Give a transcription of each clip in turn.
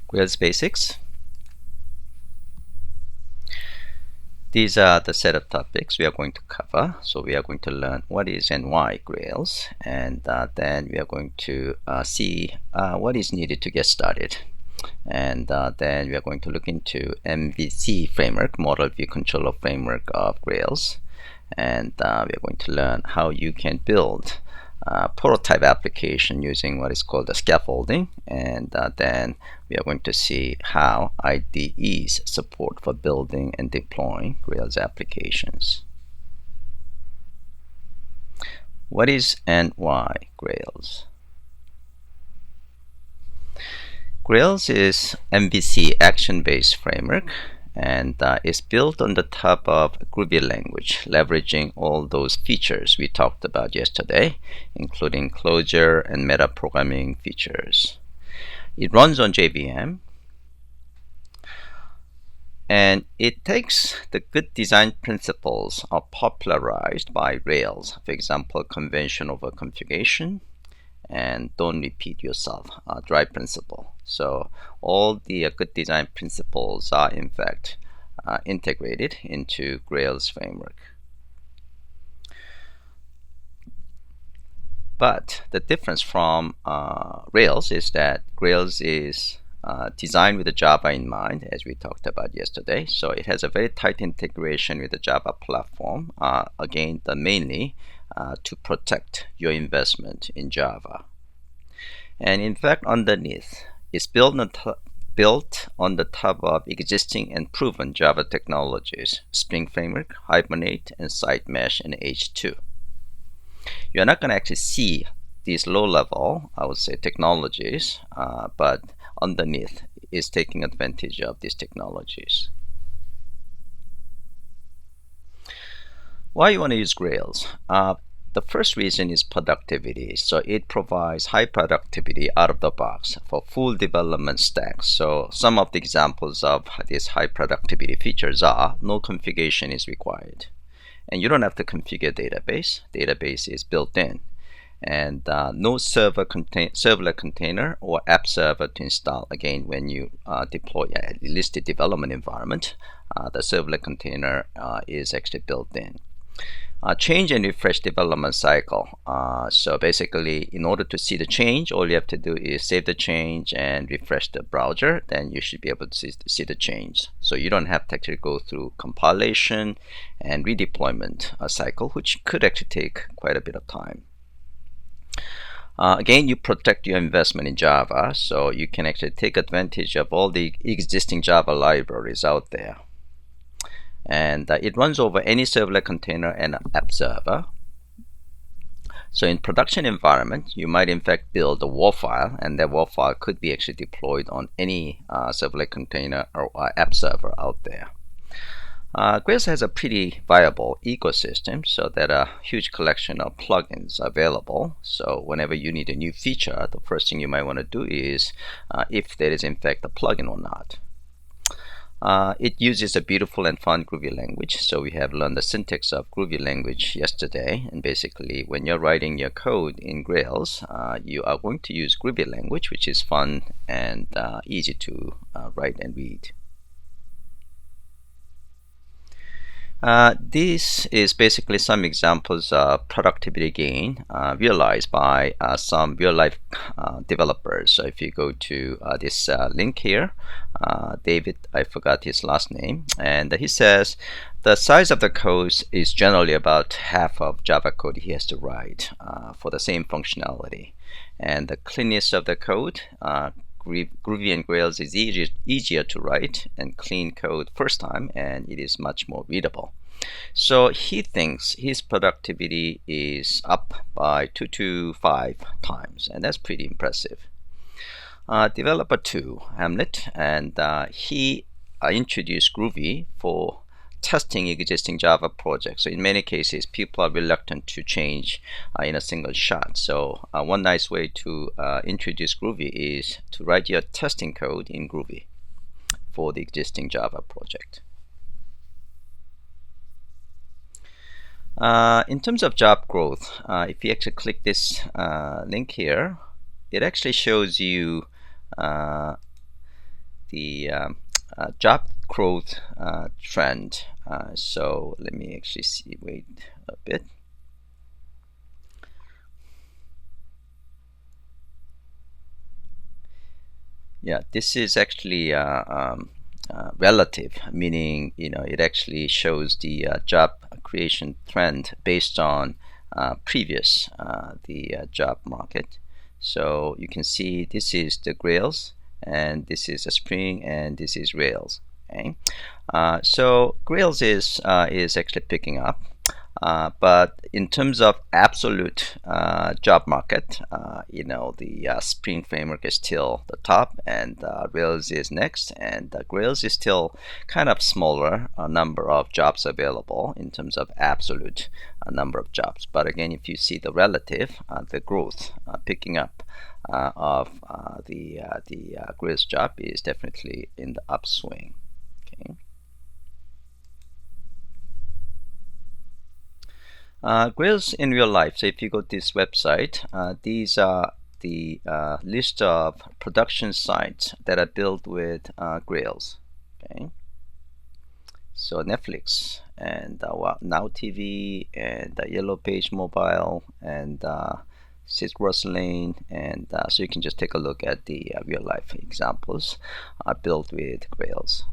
Grails Basics. These are the set of topics we are going to cover. So we are going to learn what is and why Grails, and then we are going to see what is needed to get started. And then we are going to look into MVC framework, Model View Controller framework of Grails. And we are going to learn how you can build prototype application using what is called the scaffolding, and then we are going to see how IDEs support for building and deploying Grails applications. What is and why Grails? Grails is MVC action-based framework, and is built on the top of Groovy language, leveraging all those features we talked about yesterday, including closure and meta programming features. It runs on JVM, and it takes the good design principles are popularized by Rails. For example, convention over configuration and don't repeat yourself, drive principle. So all the good design principles are in fact integrated into Grails framework. But the difference from Rails is that Grails is designed with the Java in mind, as we talked about yesterday. So it has a very tight integration with the Java platform, again, mainly to protect your investment in Java. And in fact, underneath, it's built on the top of existing and proven Java technologies: Spring Framework, Hibernate, and Site Mesh, and H2. You're not going to actually see these low-level, I would say, technologies, but underneath is taking advantage of these technologies. Why you want to use Grails? The first reason is productivity. So it provides high productivity out of the box for full development stacks. So some of the examples of these high productivity features are: no configuration is required, and you don't have to configure database. Database is built in, and no servlet container or app server to install. Again, when you deploy a listed development environment, the servlet container is actually built in. Change and refresh development cycle. So basically, in order to see the change, all you have to do is save the change and refresh the browser. Then you should be able to see the change. So you don't have to actually go through compilation and redeployment cycle, which could actually take quite a bit of time. Again, you protect your investment in Java, so you can actually take advantage of all the existing Java libraries out there. And it runs over any servlet container and app server. So in production environment, you might in fact build a WAR file, and that WAR file could be actually deployed on any servlet container or app server out there. Grails has a pretty viable ecosystem, so there are a huge collection of plugins available. So whenever you need a new feature, the first thing you might want to do is if there is in fact a plugin or not. It uses a beautiful and fun Groovy language. So we have learned the syntax of Groovy language yesterday, and basically when you're writing your code in Grails, you are going to use Groovy language, which is fun and easy to write and read. This is basically some examples of productivity gain realized by some real-life developers. So if you go to this link here, David, I forgot his last name, and he says the size of the code is generally about half of Java code he has to write for the same functionality. And the cleanness of the code, Groovy and Grails is easier to write and clean code first time, and it is much more readable. So he thinks his productivity is up by 2 to 5 times, and that's pretty impressive. Developer 2, Hamlet, and he introduced Groovy for testing existing Java projects. So in many cases, people are reluctant to change in a single shot. So one nice way to introduce Groovy is to write your testing code in Groovy for the existing Java project. In terms of job growth, if you actually click this link here, it actually shows you the job growth trend. So let me actually see, wait a bit. Yeah, this is actually relative, meaning it actually shows the job creation trend based on previous the job market. So you can see this is the Grails, and this is a Spring, and this is Rails. Okay, so Grails is actually picking up. But in terms of absolute job market, the Spring framework is still the top, and Rails is next, and Grails is still kind of smaller number of jobs available in terms of absolute number of jobs. But again, if you see the relative, the growth picking up of the Grails job is definitely in the upswing. Okay. Grails in real life. So if you go to this website, these are the list of production sites that are built with Grails. Okay. So Netflix and Now TV and Yellow Page Mobile and Citrus Lane, and so you can just take a look at the real life examples built with Grails.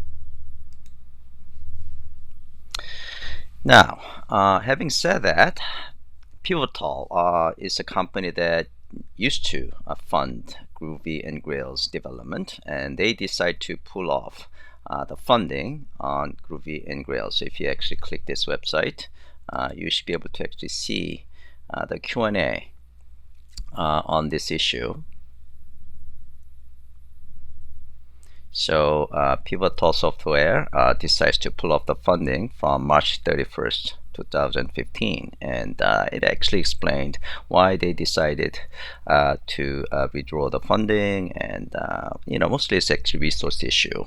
Now, having said that, Pivotal is a company that used to fund Groovy and Grails development, and they decide to pull off the funding on Groovy and Grails. So if you actually click this website, you should be able to actually see the Q&A on this issue. So Pivotal Software decides to pull off the funding from March 31st, 2015, and it actually explained why they decided to withdraw the funding, and mostly it's actually resource issue.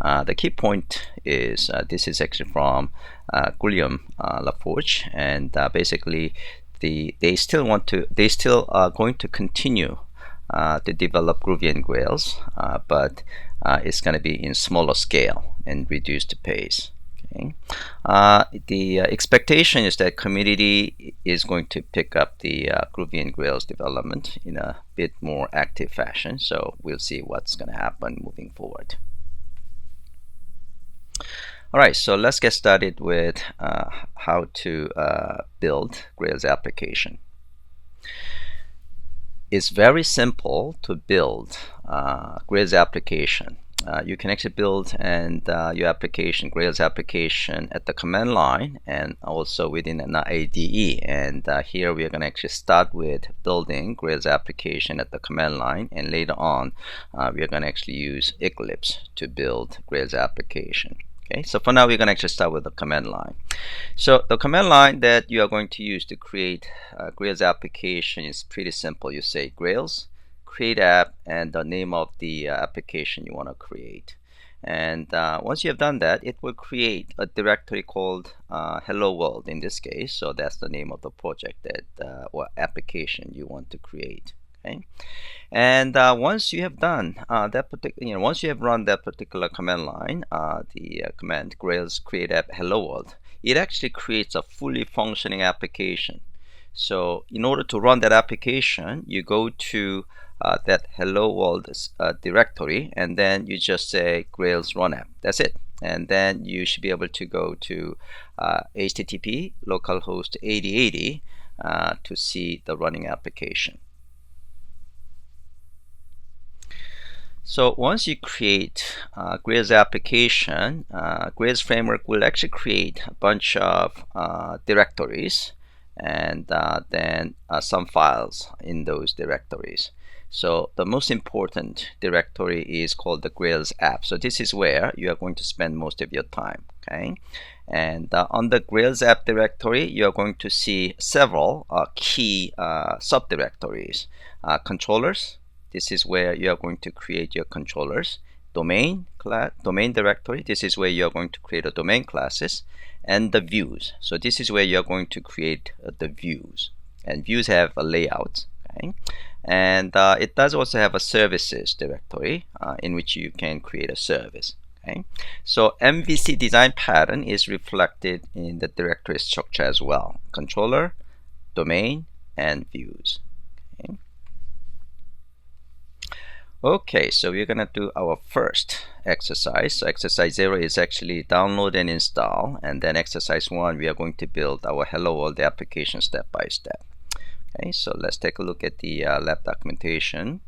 The key point is this is actually from Guillaume Laforge, and basically they still are going to continue to develop Groovy and Grails, but it's going to be in smaller scale and reduced pace. Okay. The expectation is that community is going to pick up the Groovy and Grails development in a bit more active fashion. So we'll see what's going to happen moving forward. All right, so let's get started with how to build Grails application. It's very simple to build Grails application. You can actually build your application, Grails application, at the command line and also within an IDE. And here we are going to actually start with building Grails application at the command line, and later on we are going to actually use Eclipse to build Grails application. Okay, so for now we're going to actually start with the command line. So the command line that you are going to use to create a Grails application is pretty simple. You say Grails create app and the name of the application you want to create. And once you have done that, it will create a directory called Hello World in this case. So that's the name of the project that or application you want to create. Okay. And once you have done that particular, once you have run that particular command line, the command Grails create app hello world, it actually creates a fully functioning application. So in order to run that application, you go to that hello world directory, and then you just say Grails run app. That's it. And then you should be able to go to HTTP localhost 8080 to see the running application. So once you create Grails application, Grails framework will actually create a bunch of directories and then some files in those directories. So the most important directory is called the Grails app. So this is where you are going to spend most of your time. Okay, and on the Grails app directory, you are going to see several key subdirectories. Controllers. This is where you are going to create your controllers. Domain directory. This is where you are going to create a domain classes, and the views. So this is where you are going to create the views. And views have a layout. Okay, and it does also have a services directory in which you can create a service. Okay, so MVC design pattern is reflected in the directory structure as well: controller, domain, and views. Okay. Okay, so we're gonna do our first exercise. So exercise 0 is actually download and install, and then exercise 1 we are going to build our Hello World application step by step. Okay, so let's take a look at the lab documentation.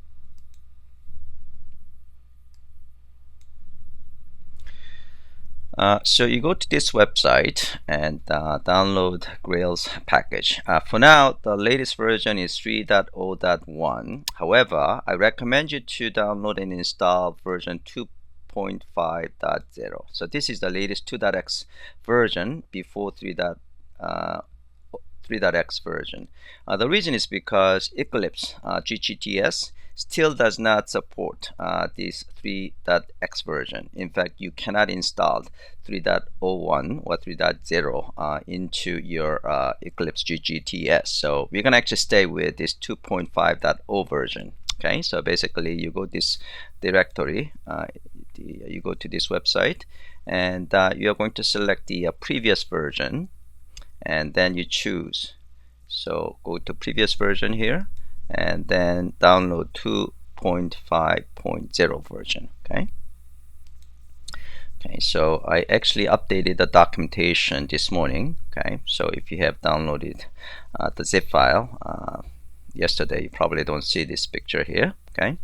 So you go to this website and download Grails package. For now, the latest version is 3.0.1. However, I recommend you to download and install version 2.5.0. So this is the latest 2.x version before 3.x version. The reason is because Eclipse GGTS still does not support this 3.x version. In fact, you cannot install 3.01 or 3.0 into your Eclipse GGTS. So we're going to actually stay with this 2.5.0 version. Okay, so basically you go this directory, you go to this website, and you're going to select the previous version, and then you choose. So go to previous version here, and then download 2.5.0 version. Okay. Okay, so I actually updated the documentation this morning. Okay, so if you have downloaded the zip file yesterday, you probably don't see this picture here. Okay.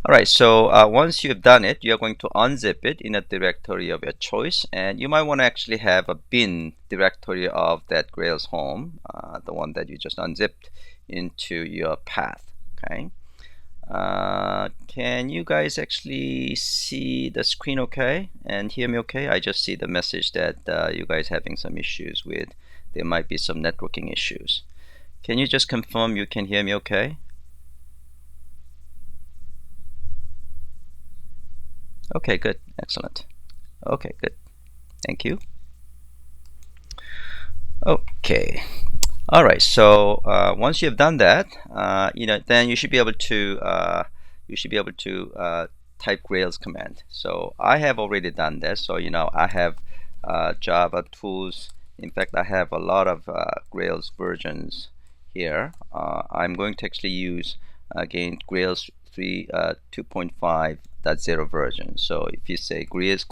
All right, so once you've done it, you're going to unzip it in a directory of your choice, and you might want to actually have a bin directory of that Grails home, the one that you just unzipped, into your path. Okay. Can you guys actually see the screen okay and hear me okay? I just see the message that you guys having some issues with. There might be some networking issues. Can you just confirm you can hear me okay? Okay, good. Excellent. Okay, good. Thank you. Okay. All right. So once you have done that, then you should be able to type Grails command. So I have already done that. So I have Java tools. In fact, I have a lot of Grails versions here. I'm going to actually use again Grails 2.5.0 version. So if you say Grails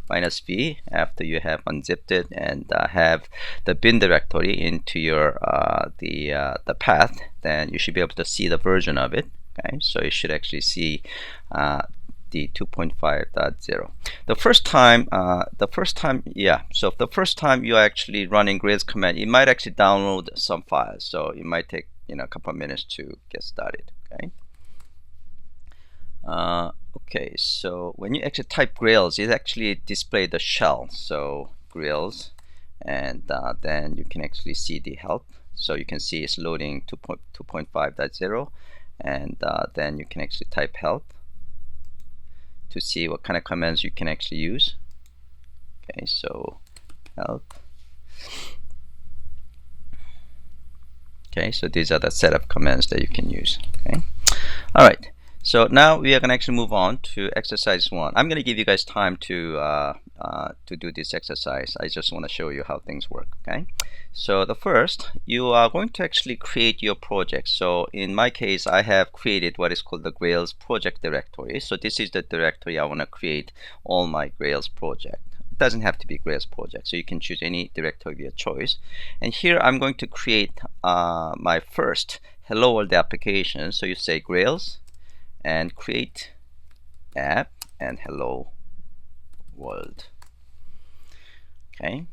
-v after you have unzipped it and have the bin directory into your the path, then you should be able to see the version of it. Okay, so you should actually see the 2.5.0. The first time, So if the first time you're actually running Grails command, it might actually download some files. So it might take a couple of minutes to get started. Okay. Okay, so when you actually type Grails, it actually displays the shell. So Grails, and then you can actually see the help. So you can see it's loading 2.5.0, and then you can actually type help to see what kind of commands you can actually use. Okay, so help. Okay, so these are the set of commands that you can use. Okay, all right. So now we are going to actually move on to exercise 1. I'm going to give you guys time to do this exercise. I just want to show you how things work. Okay. So the first, you are going to actually create your project. So in my case, I have created what is called the Grails project directory. So this is the directory I want to create all my Grails project. It doesn't have to be Grails project, so you can choose any directory of your choice. And here I'm going to create my first Hello World application. So you say Grails and create app and Hello World. Okay.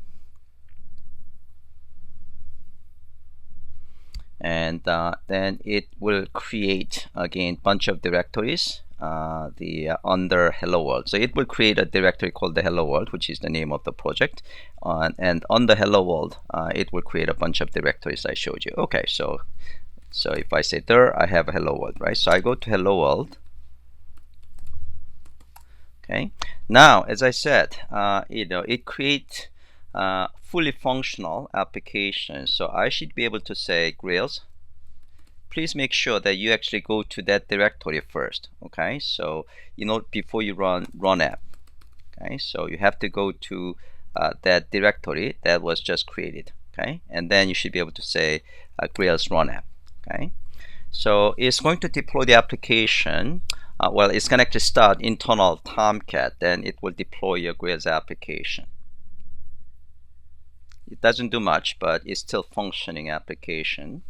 And then it will create again bunch of directories under Hello World. So it will create a directory called the Hello World, which is the name of the project, and on the Hello World it will create a bunch of directories I showed you. Okay, so if I say there, I have a Hello World, right? So I go to Hello World. Okay. Now, as I said, it creates fully functional applications. So I should be able to say Grails please make sure that you actually go to that directory first. Okay, so before you run app. Okay, so you have to go to that directory that was just created. Okay, and then you should be able to say Grails run app. Okay, so it's going to deploy the application. Well, it's going to actually start internal Tomcat, then it will deploy your Grails application. It doesn't do much, but it's still functioning application.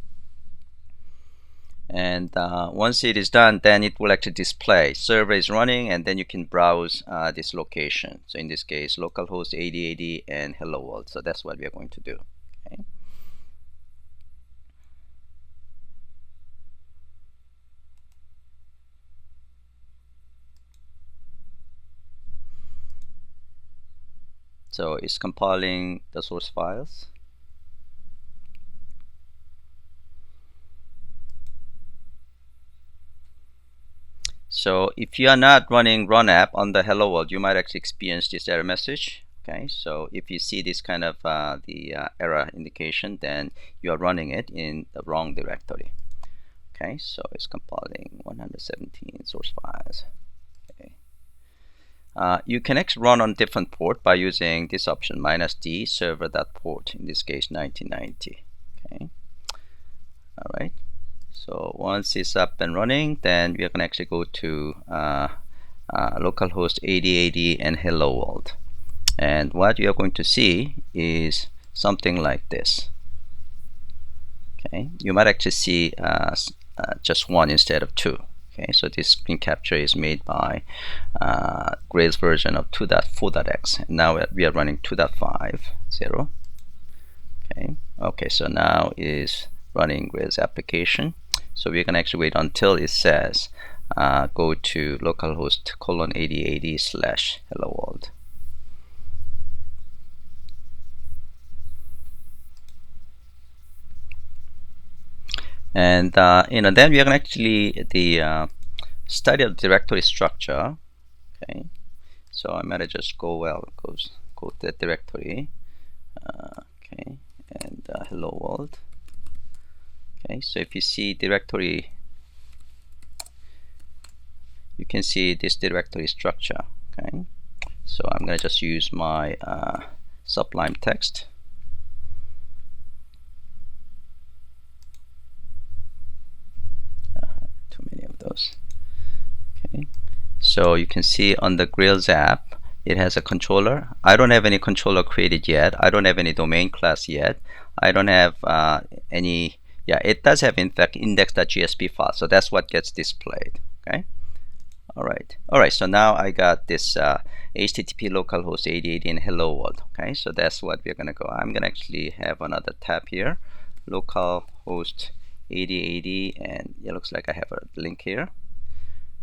And once it is done, then it will actually display server is running, and then you can browse this location. So in this case, localhost 8080 and hello world. So that's what we are going to do. Okay. So it's compiling the source files. So if you are not running run app on the hello world, you might actually experience this error message. Okay, so if you see this kind of error indication, then you are running it in the wrong directory. Okay, so it's compiling 117 source files. Okay. You can actually run on different port by using this option -d server.port, in this case 1990. Okay, all right. So once it's up and running, then we are going to actually go to localhost 8080 and hello world. And what you are going to see is something like this. Okay, you might actually see just one instead of two. Okay, so this screen capture is made by Grails version of 2.4.x. And now we are running 2.5.0. Okay, so now is running Grails application. So we're going to actually wait until it says go to localhost :8080/hello world. And then we are going to actually study the directory structure. Okay, so I might just go to that directory. Okay, and hello world. Okay, so if you see directory, you can see this directory structure. Okay, so I'm going to just use my Sublime text. Too many of those. Okay, so you can see on the Grails app, it has a controller. I don't have any controller created yet. I don't have any domain class yet. I don't have any. Yeah, it does have in fact index.jsp file, so that's what gets displayed. Okay, all right. So now I got this HTTP localhost 8080 and hello world. Okay, so that's what we're gonna go. I'm gonna actually have another tab here, localhost 8080, and it looks like I have a link here.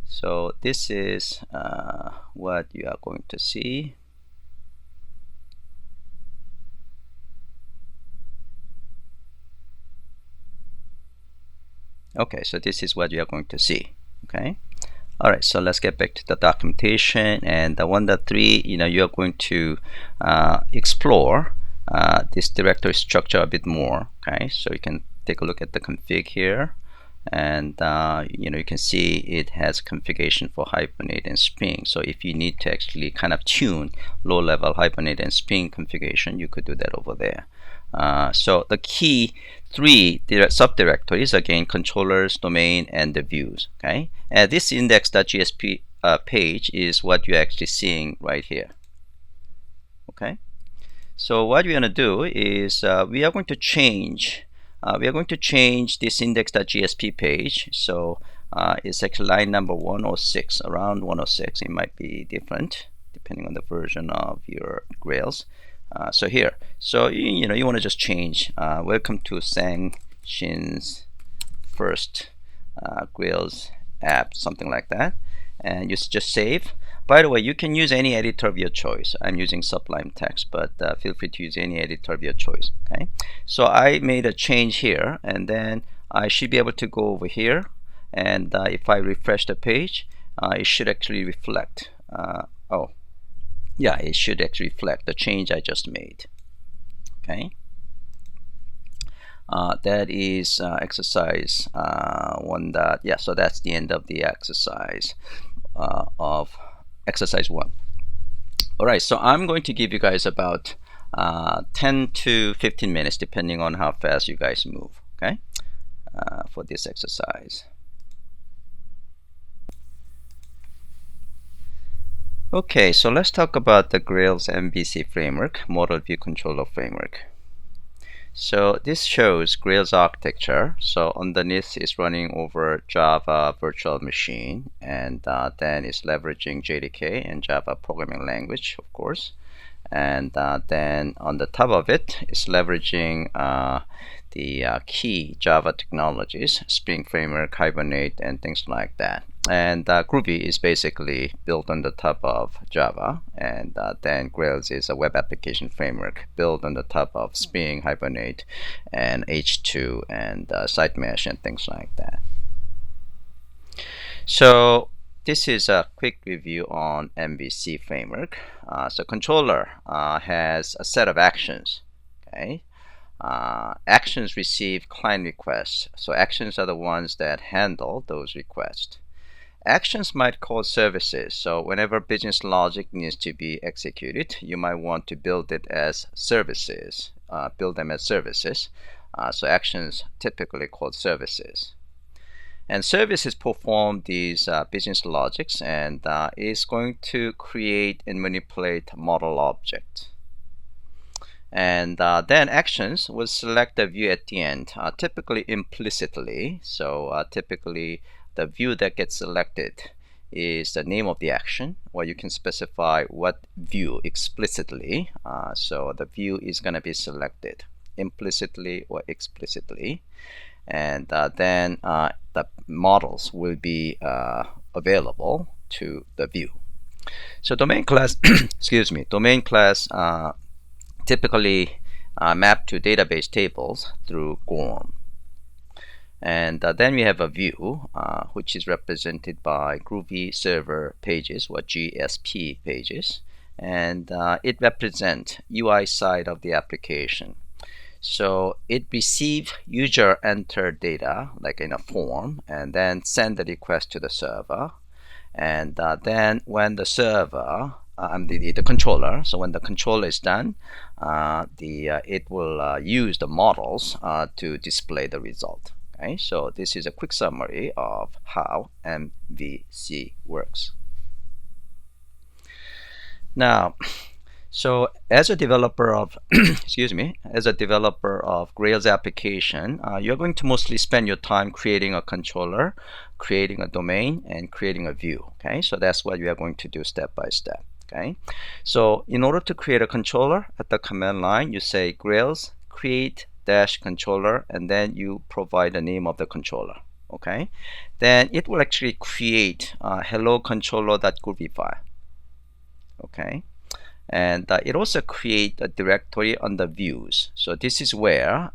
So this is what you are going to see. Okay, so this is what you are going to see. Okay, all right, so let's get back to the documentation. And the 1.3, you are going to explore this directory structure a bit more. Okay, so you can take a look at the config here, and you can see it has configuration for Hibernate and Spring. So if you need to actually kind of tune low-level Hibernate and Spring configuration, you could do that over there. So the key three subdirectories, again, controllers, domain, and the views. Okay, and this index.jsp page is what you're actually seeing right here. Okay, so what we're going to do is we are going to change this index.jsp page. So it's actually line number 106, around 106. It might be different depending on the version of your Grails. So here, so you want to just change welcome to Sang Shin's first Grails app, something like that, and you just save. By the way, you can use any editor of your choice. I'm using Sublime Text, but feel free to use any editor of your choice. Okay, so I made a change here, and then I should be able to go over here, and if I refresh the page, it should actually reflect. Oh, yeah, it should actually reflect the change I just made. Okay. That is exercise one. So that's the end of the exercise of exercise 1. All right, so I'm going to give you guys about 10 to 15 minutes, depending on how fast you guys move, okay, for this exercise. Okay, so let's talk about the Grails MVC framework, Model View Controller Framework. So this shows Grails architecture. So underneath is running over Java virtual machine, and then it's leveraging JDK and Java programming language, of course. And then on the top of it is leveraging the key Java technologies, Spring Framework, Hibernate, and things like that. And Groovy is basically built on the top of Java, and then Grails is a web application framework built on the top of Spring, Hibernate, and H2, and Site Mesh, and things like that. So this is a quick review on MVC framework. So controller has a set of actions. Okay, actions receive client requests. So actions are the ones that handle those requests. Actions might call services. So whenever business logic needs to be executed, you might want to build it as services. Build them as services. So actions typically called services. And services perform these business logics and is going to create and manipulate model object. And then actions will select the view at the end, typically implicitly. So typically the view that gets selected is the name of the action, or you can specify what view explicitly. So the view is going to be selected implicitly or explicitly. And then the models will be available to the view. So domain class, excuse me, domain class typically map to database tables through GORM. And then we have a view, which is represented by Groovy server pages, or GSP pages, and it represents UI side of the application. So it receives user entered data like in a form, and then send the request to the server. And then when the server, the controller, so when the controller is done, it will use the models to display the result. Okay, so this is a quick summary of how MVC works. Now, so as a developer of excuse me, as a developer of Grails application, you're going to mostly spend your time creating a controller, creating a domain, and creating a view. Okay, so that's what we are going to do step by step. Okay, so in order to create a controller, at the command line you say Grails create dash controller, and then you provide the name of the controller. Okay, then it will actually create hello controller.groovy file. Okay, and it also create a directory under views. So this is where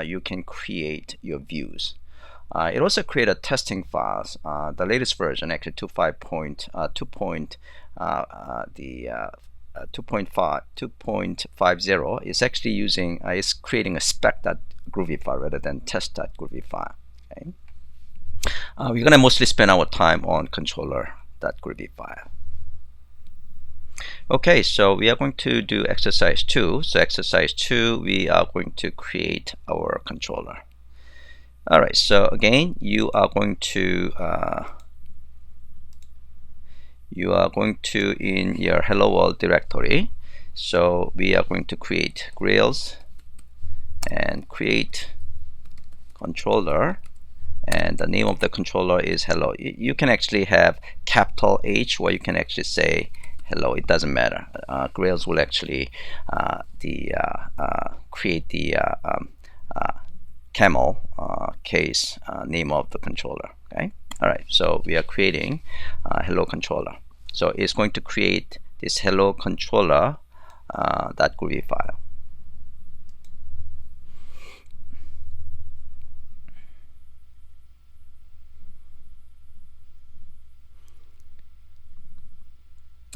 you can create your views. It also create a testing files. The latest version, actually 2.50 is actually using is creating a spec.groovy file rather than test.groovy file. Okay, we're gonna mostly spend our time on controller.groovy file. Okay, so we are going to do exercise 2. So exercise 2, we are going to create our controller. All right, so again, you are going to in your hello world directory. So we are going to create Grails and create controller, and the name of the controller is hello. You can actually have capital H, or you can actually say hello. It doesn't matter. Grails will actually create the camel case name of the controller. Okay. All right. So we are creating hello controller. So it's going to create this hello controller .groovy file.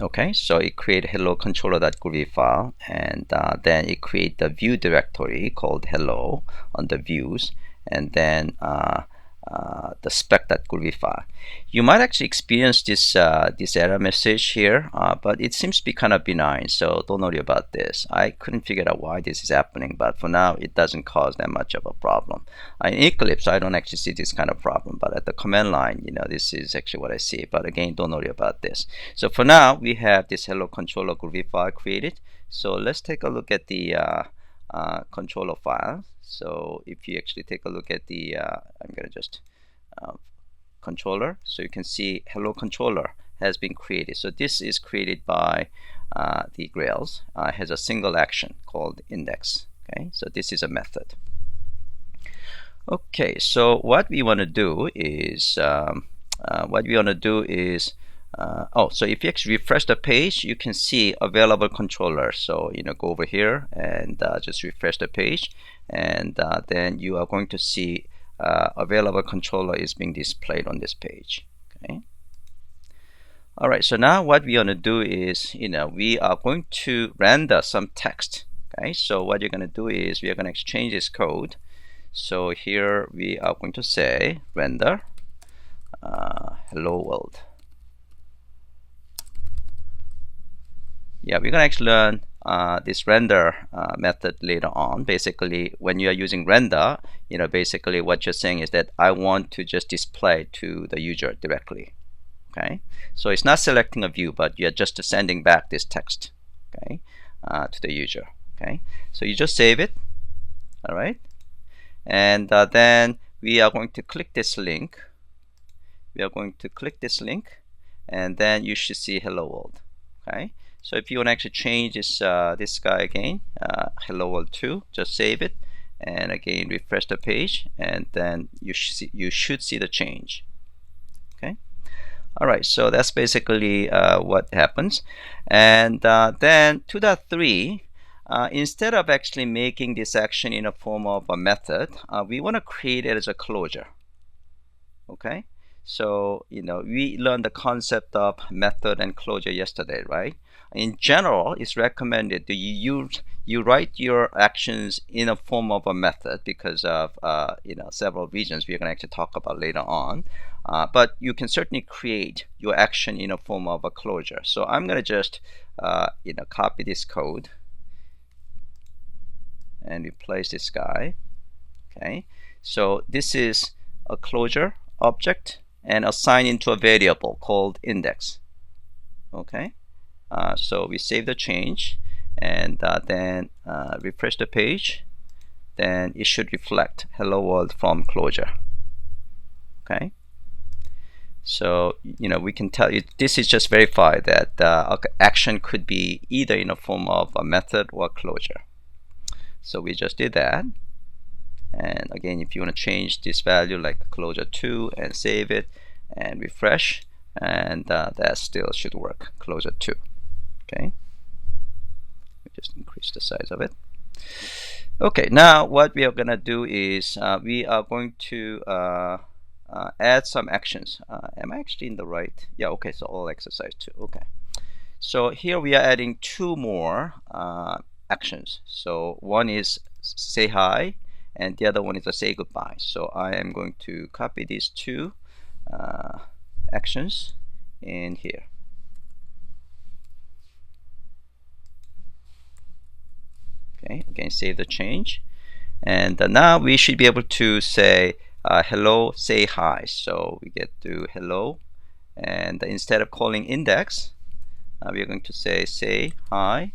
Okay, so it create hello controller.groovy file, and then it create the view directory called hello on the views, and then the spec.groovy file. You might actually experience this this error message here, but it seems to be kind of benign, so don't worry about this. I couldn't figure out why this is happening, but for now it doesn't cause that much of a problem. In Eclipse, I don't actually see this kind of problem, but at the command line, this is actually what I see. But again, don't worry about this. So for now, we have this hello controller groovy file created. So let's take a look at the controller file. So if you actually take a look at the, I'm going to just controller. So you can see hello controller has been created. So this is created by the Grails. Has a single action called index. Okay, so this is a method. Okay, so what we want to do is so if you actually refresh the page, you can see available controller. So go over here and just refresh the page, and then you are going to see available controller is being displayed on this page. Okay. All right. So now what we want to do is we are going to render some text. Okay. So what you're going to do is we are going to exchange this code. So here we are going to say render hello world. Yeah, we're going to actually learn this render method later on. Basically, when you are using render, basically what you're saying is that I want to just display to the user directly. Okay, so it's not selecting a view, but you're just sending back this text, okay, to the user. Okay, so you just save it. All right, and then we are going to click this link. And then you should see hello world. Okay. So if you want to actually change this this guy again, hello world 2, just save it, and again refresh the page, and then you should see the change. Okay. All right. So that's basically what happens, and then 2.3. Instead of actually making this action in a form of a method, we want to create it as a closure. Okay. So we learned the concept of method and closure yesterday, right? In general, it's recommended that you write your actions in a form of a method because of several reasons we're going to actually talk about later on. But you can certainly create your action in a form of a closure. So I'm going to just copy this code and replace this guy. Okay. So this is a closure object and assign into a variable called index. Okay, so we save the change, and then refresh the page. Then it should reflect hello world from closure. Okay, so we can tell you this is just verify that action could be either in a form of a method or closure. So we just did that. And again, if you want to change this value like closure 2 and save it and refresh, and that still should work, closure 2. Okay, just increase the size of it. Okay, now what we are going to do is we are going to add some actions. Am I actually in the right? Yeah, okay, so all exercise 2. Okay, so here we are adding 2 more actions. So one is say hi, and the other one is a say goodbye. So I am going to copy these 2 actions in here. Okay, again save the change, and now we should be able to say hello, say hi. So we get to hello, and instead of calling index, we are going to say hi,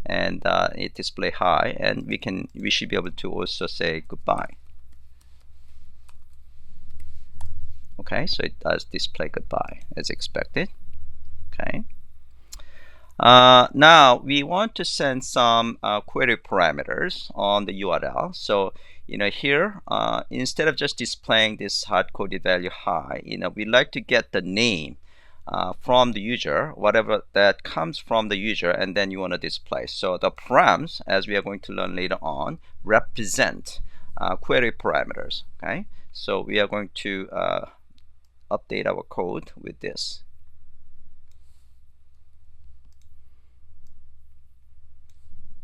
and it display hi, and we should be able to also say goodbye. Okay, so it does display goodbye as expected. Okay. Now we want to send some query parameters on the URL. So here instead of just displaying this hard-coded value hi, we like to get the name from the user, whatever that comes from the user, and then you want to display. So the params, as we are going to learn later on, represent query parameters. Okay, so we are going to update our code with this.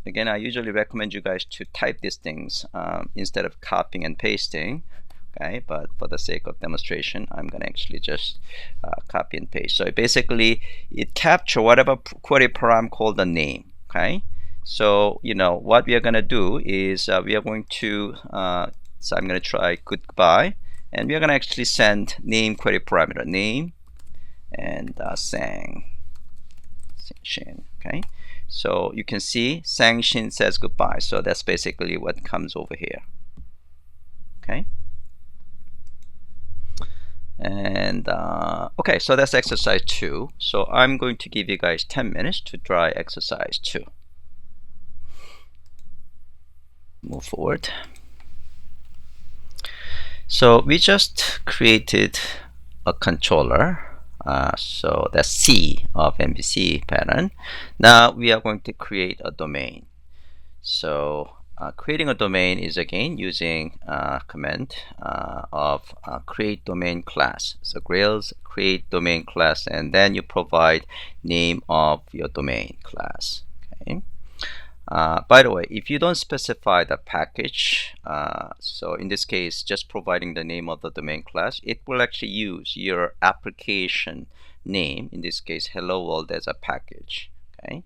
again, I usually recommend you guys to type these things instead of copying and pasting. Okay, but for the sake of demonstration, I'm going to actually just copy and paste. So basically, it captures whatever query param called the name. Okay, so what we are going to do is we are going to so I'm going to try goodbye, and we are going to actually send name query parameter name and Sang Shin. Okay, so you can see Sang Shin says goodbye. So that's basically what comes over here. Okay. And okay, so that's exercise 2. So I'm going to give you guys 10 minutes to try exercise 2. Move forward. So we just created a controller. So that's C of MVC pattern. Now we are going to create a domain. So creating a domain is again using command of create domain class. So Grails create domain class, and then you provide name of your domain class. Okay. By the way, if you don't specify the package, so in this case, just providing the name of the domain class, it will actually use your application name, in this case, hello world, as a package. Okay.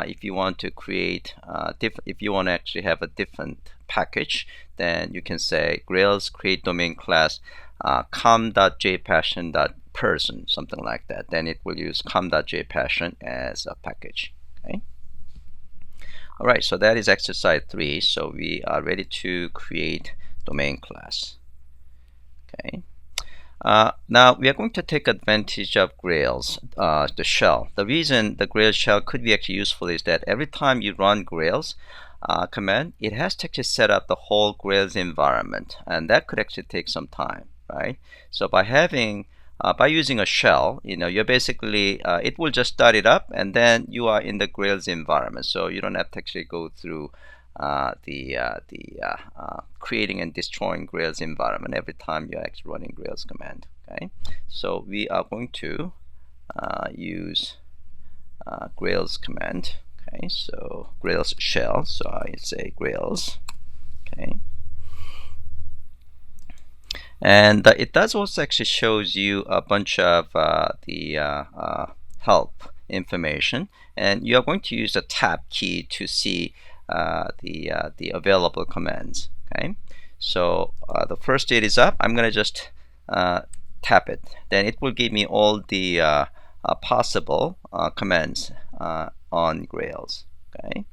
If you want to create, if you want to actually have a different package, then you can say Grails create domain class com.jpassion.person, something like that. Then it will use com.jpassion as a package. Okay. All right, so that is exercise 3. So we are ready to create domain class. Okay. Now we are going to take advantage of Grails, the shell. The reason the Grails shell could be actually useful is that every time you run Grails command, it has to actually set up the whole Grails environment, and that could actually take some time, right? So by using a shell, you're basically it will just start it up, and then you are in the Grails environment, so you don't have to actually go through creating and destroying Grails environment every time you're actually running Grails command. Okay, so we are going to use Grails command. Okay, so Grails shell. So I say Grails. Okay, and it does also actually shows you a bunch of the help information, and you are going to use the tab key to see the available commands. Okay, so the first date is up. I'm gonna just tap it. Then it will give me all the possible commands on Grails. Okay,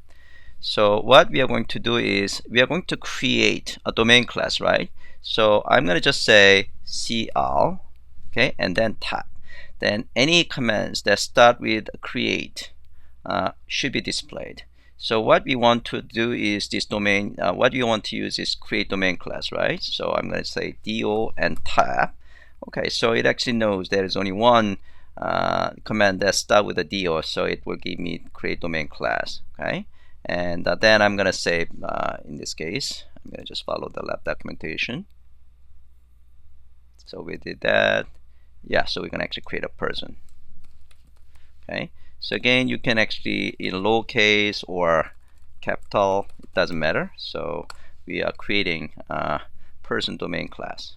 so what we are going to do is we are going to create a domain class, right? So I'm gonna just say cl, okay, and then tap. Then any commands that start with create should be displayed. So what we want to do is this domain, what we want to use is create domain class, right? So I'm going to say do and tab. Okay, so it actually knows there is only one command that starts with a do, so it will give me create domain class. Okay, and then I'm going to say, in this case, I'm going to just follow the lab documentation. So we did that. Yeah, so we're going to actually create a person. Okay. So again, you can actually in lowercase or capital, it doesn't matter. So we are creating a person domain class.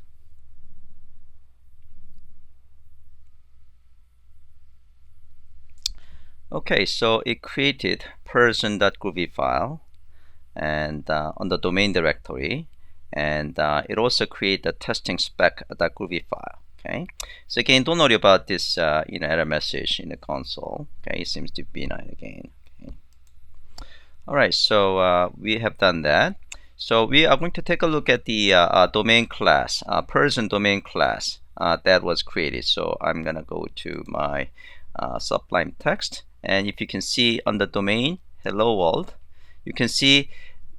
Okay, so it created person.groovy file and on the domain directory, and it also created the testing spec.groovy file. Okay, so again, don't worry about this error message in the console. Okay, it seems to be benign again. Okay. All right, so we have done that. So we are going to take a look at the domain class, person domain class that was created. So I'm gonna go to my Sublime text, and if you can see on the domain hello world, you can see,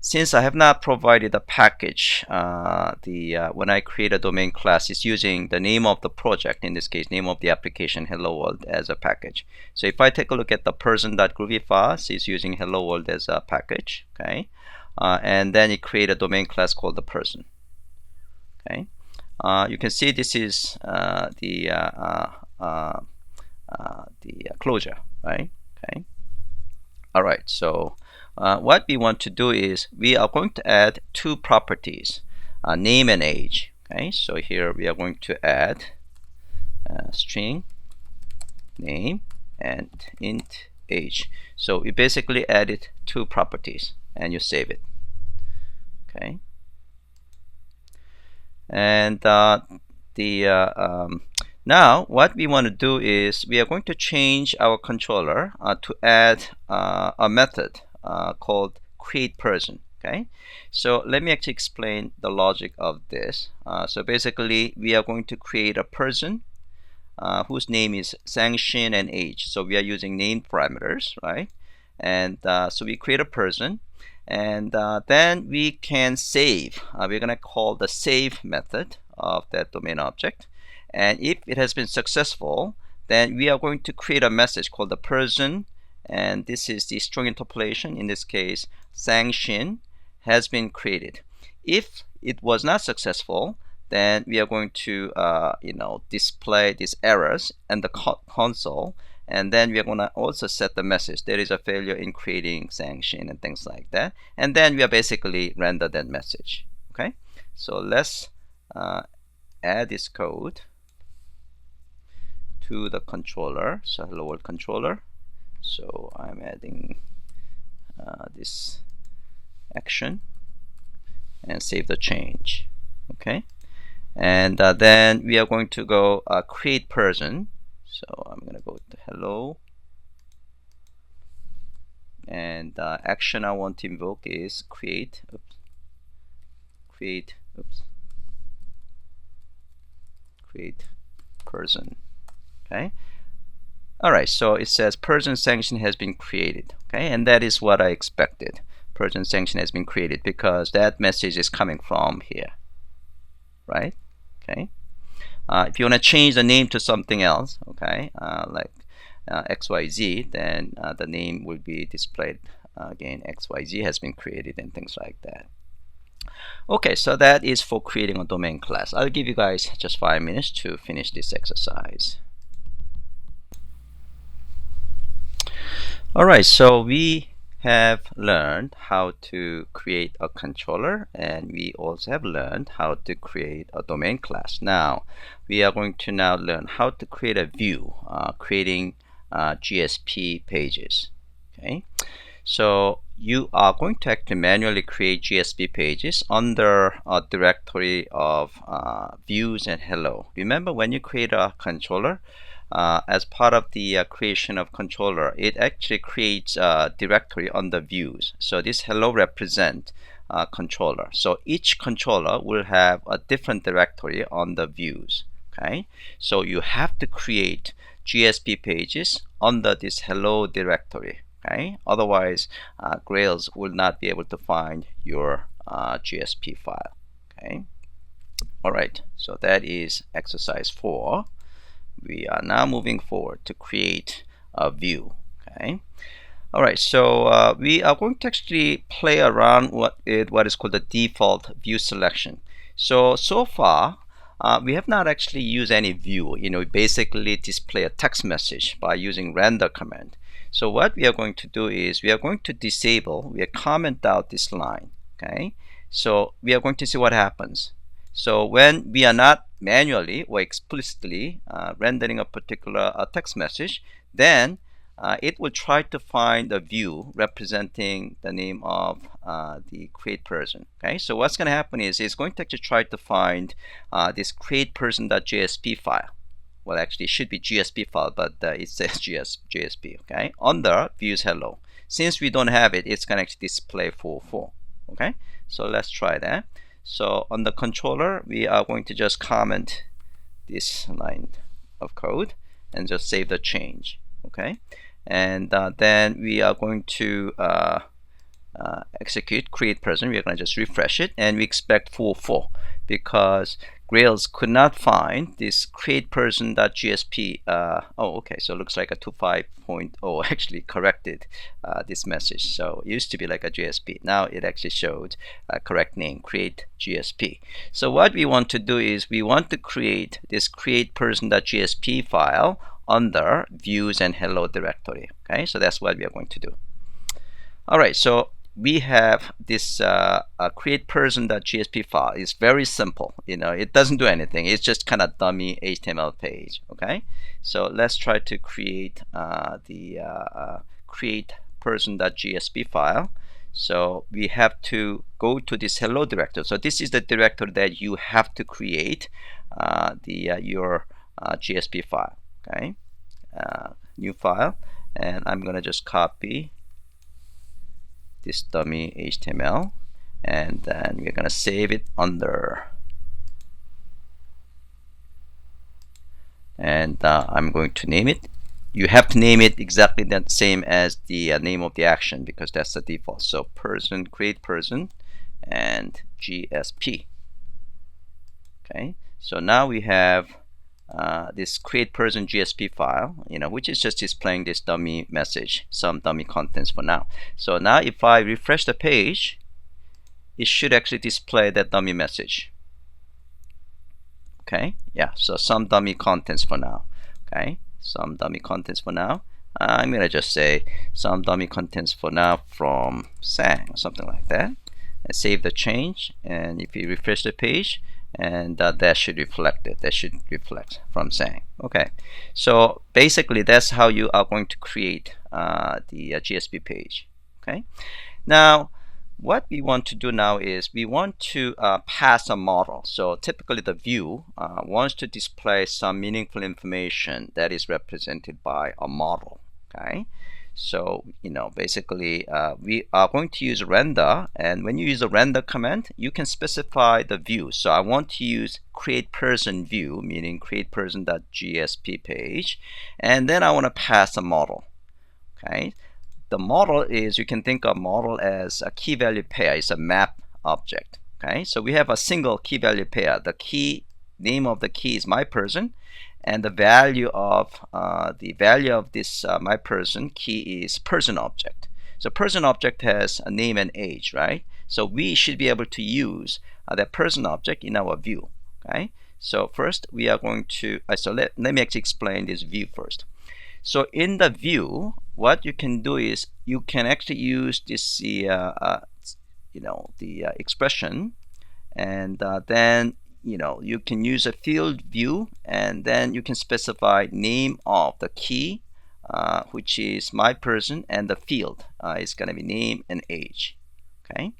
since I have not provided a package, when I create a domain class, it's using the name of the project, in this case name of the application hello world, as a package. So if I take a look at the person.groovy file, it's using hello world as a package. Okay, and then it create a domain class called the person. Okay, you can see this is the closure, right? Okay. All right, so what we want to do is we are going to add two properties, name and age. Okay, so here we are going to add string name and int age. So we basically added two properties, and you save it. Okay, and now what we want to do is we are going to change our controller to add a method called create person. Okay, so let me actually explain the logic of this. So basically we are going to create a person whose name is Sang Shin and age. So we are using name parameters, right? And so we create a person, and then we can save. We're going to call the save method of that domain object. And if it has been successful, then we are going to create a message called the person, and this is the string interpolation. In this case, Sang Shin has been created. If it was not successful, then we are going to display these errors in the console, and then we are going to also set the message there is a failure in creating Sang Shin and things like that, and then we are basically render that message. Okay, so let's add this code to the controller. So hello world controller. So I'm adding this action and save the change. Okay, and then we are going to go create person. So I'm going to go to hello, and action I want to invoke is create person. Okay, alright, so it says person Sang Shin has been created. Okay, and that is what I expected. Person Sang Shin has been created because that message is coming from here, right? Okay, if you want to change the name to something else, okay, like XYZ, then the name will be displayed again, XYZ has been created and things like that. Okay, so that is for creating a domain class. I'll give you guys just 5 minutes to finish this exercise. Alright, so we have learned how to create a controller, and we also have learned how to create a domain class. Now we are going to now learn how to create a view, creating GSP pages. Okay, so you are going to actually manually create GSP pages under a directory of views and hello. Remember, when you create a controller, as part of the creation of controller, it actually creates a directory on the views. So this hello represent controller. So each controller will have a different directory on the views. Okay, so you have to create GSP pages under this hello directory. Okay, otherwise Grails will not be able to find your GSP file. Okay, all right, so that is exercise 4. We are now moving forward to create a view. Okay, all right, so we are going to actually play around what is called the default view selection. So far we have not actually used any view. Basically display a text message by using render command. So what we are going to do is we are going to disable, we comment out this line. Okay, so we are going to see what happens. So when we are not manually or explicitly rendering a particular text message, then it will try to find a view representing the name of the create person. Okay, so what's going to happen is it's going to actually try to find this create person.jsp file. Well, actually it should be GSP file, but it says JSP. Okay, under views hello. Since we don't have it, it's going to actually display 4.4. Okay, so let's try that. So on the controller, we are going to just comment this line of code and just save the change. Okay, and then we are going to execute create person. We are going to just refresh it, and we expect 4.4 because Grails could not find this create person.jsp. Oh, okay, so it looks like a 2.5.0 actually corrected this message. So it used to be like a JSP. Now it actually showed a correct name, create GSP. So what we want to do is we want to create this create person.jsp file under views and hello directory. Okay, so that's what we are going to do. All right, so we have this create person.jsp file. It's very simple. It doesn't do anything. It's just kind of dummy HTML page. Okay, so let's try to create the create person.jsp file. So we have to go to this hello directory. So this is the directory that you have to create your JSP file. Okay, new file, and I'm gonna just copy this dummy HTML, and then we're gonna save it under, and I'm going to name it. You have to name it exactly the same as the name of the action, because that's the default. So person, create person, and GSP. Okay, so now we have this create person GSP file, which is just displaying this dummy message, some dummy contents for now. So now if I refresh the page, it should actually display that dummy message. Okay, yeah, so some dummy contents for now. Okay, some dummy contents for now. I'm gonna just say some dummy contents for now from Sang or something like that, and save the change. And if you refresh the page, and that should reflect it. That should reflect from Sang. Okay, so basically that's how you are going to create the GSP page. Okay, now what we want to do now is we want to pass a model. So typically the view wants to display some meaningful information that is represented by a model. Okay, so basically we are going to use render, and when you use the render command, you can specify the view. So I want to use create person view, meaning create person.jsp page, and then I want to pass a model. Okay, the model is, you can think of model as a key value pair. It's a map object. Okay, so we have a single key value pair. The key name of the key is my person, and the value of this my person key is person object. So person object has a name and age, right? So we should be able to use that person object in our view. Okay, so first we are going to let me actually explain this view first. So in the view, what you can do is you can actually use this the expression, and then you can use a field view, and then you can specify name of the key, which is my person, and the field is going to be name and age. Okay,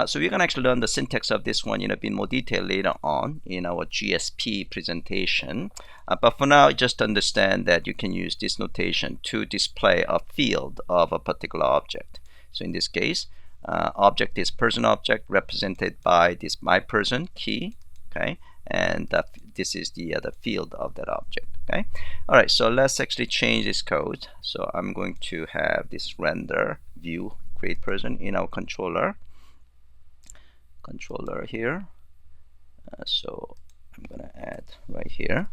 so we're going to actually learn the syntax of this one in a bit more detail later on in our GSP presentation. But for now, just understand that you can use this notation to display a field of a particular object. So in this case, object is person object represented by this my person key. Okay, and this is the field of that object. Okay, all right, so let's actually change this code. So I'm going to have this render view create person in our controller here. So I'm gonna add right here.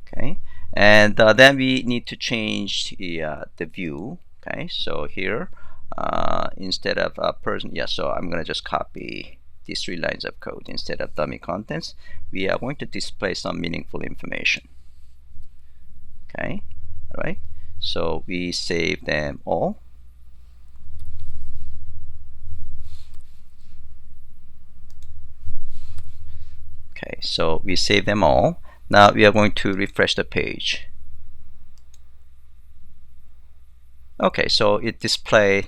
Okay, and then we need to change the view. Okay, so here instead of person, so I'm gonna just copy these 3 lines of code. Instead of dummy contents, we are going to display some meaningful information. Okay, all right, so we save them all. Okay, so we save them all. Now we are going to refresh the page. Okay, so it display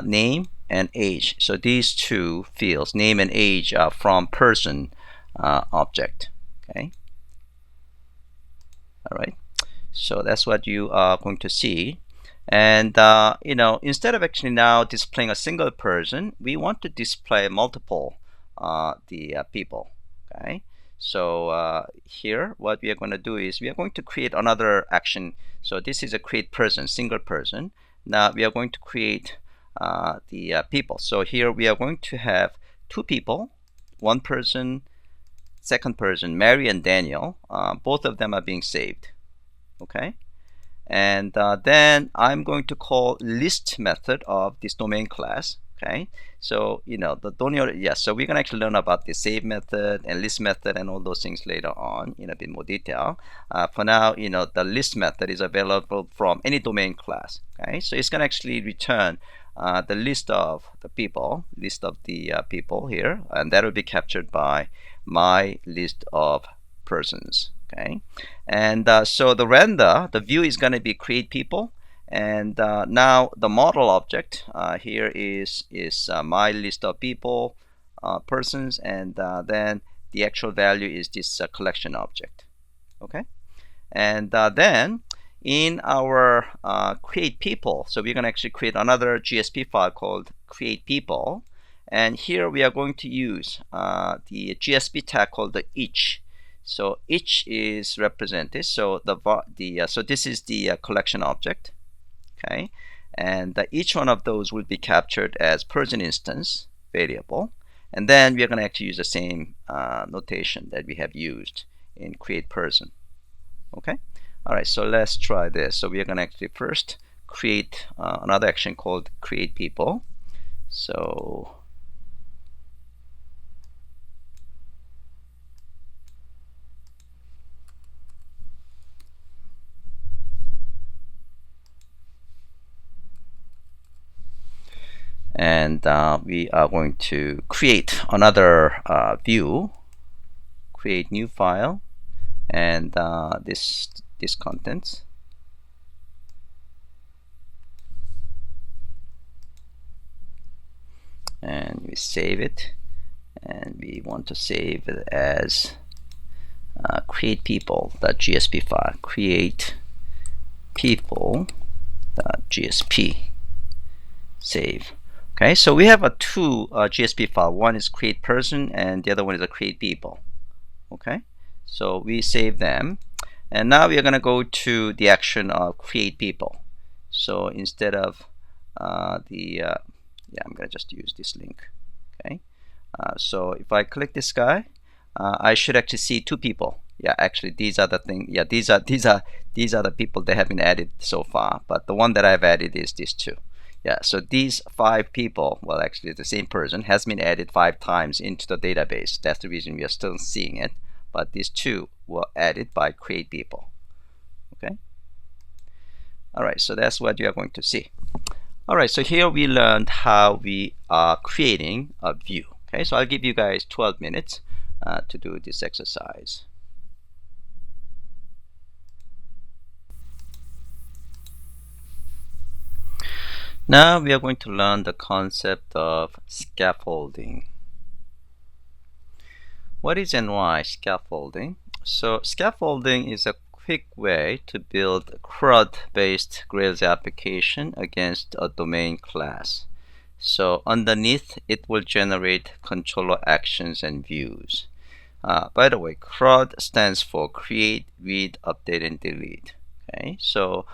name and age. So these 2 fields, name and age, are from person object. Okay, all right, so that's what you are going to see. And instead of actually now displaying a single person, we want to display multiple people. Okay, so here what we are going to do is we are going to create another action. So this is a create person, single person. Now we are going to create the people. So here we are going to have 2 people, 1 person, second person, Mary and Daniel. Both of them are being saved. Okay, and then I'm going to call list method of this domain class. Okay, so so we're gonna actually learn about the save method and list method and all those things later on in a bit more detail. For now, the list method is available from any domain class. Okay, so it's gonna actually return the list of the people, people here, and that will be captured by my list of persons. Okay, and so the render, the view is gonna be create people. And now the model object here is my list of people, persons, and then the actual value is this collection object. Okay, and then in our create people, so we're going to actually create another GSP file called create people, and here we are going to use the GSP tag called the each. So each is represented. So so this is the collection object. Okay, and each one of those will be captured as person instance variable, and then we are going to actually use the same notation that we have used in create person. Okay, all right, so let's try this. So we are going to actually first create another action called create people. So and we are going to create another view, create new file, and this contents, and we save it, and we want to save it as create people.gsp file, create people.gsp, save. Okay, so we have two GSP file. One is create person and the other one is a create people. Okay, so we save them, and now we are going to go to the action of create people. So instead of I'm going to just use this link. Okay, so if I click this guy, I should actually see two people. Yeah, actually these are the thing. Yeah, these are the people that have been added so far, but the one that I've added is these two. Yeah, so these 5 people, well, actually the same person has been added 5 times into the database. That's the reason we are still seeing it. But these 2 were added by create people. Okay. All right, so that's what you are going to see. All right, so here we learned how we are creating a view. Okay, so I'll give you guys 12 minutes to do this exercise. Now we are going to learn the concept of scaffolding. What is and why scaffolding? So scaffolding is a quick way to build a CRUD-based Grails application against a domain class. So underneath it will generate controller actions and views. By the way, CRUD stands for create, read, update, and delete. Okay, so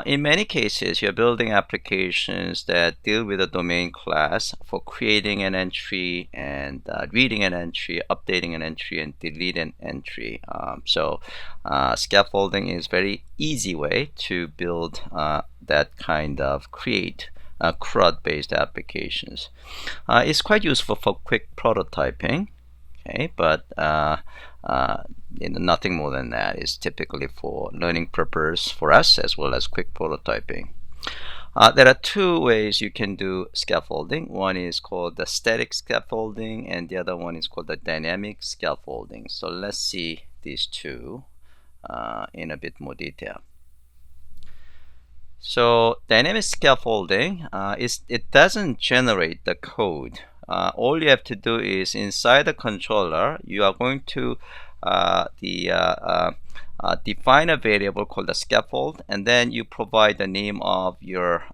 in many cases, you're building applications that deal with a domain class for creating an entry and reading an entry, updating an entry, and delete an entry. So scaffolding is a very easy way to build that kind of create CRUD-based applications. It's quite useful for quick prototyping. Okay, but nothing more than that. Is typically for learning purpose for us as well as quick prototyping. There are 2 ways you can do scaffolding. One is called the static scaffolding and the other one is called the dynamic scaffolding. So let's see these 2 in a bit more detail. So dynamic scaffolding it doesn't generate the code. All you have to do is inside the controller you are going to define a variable called the scaffold, and then you provide the name of your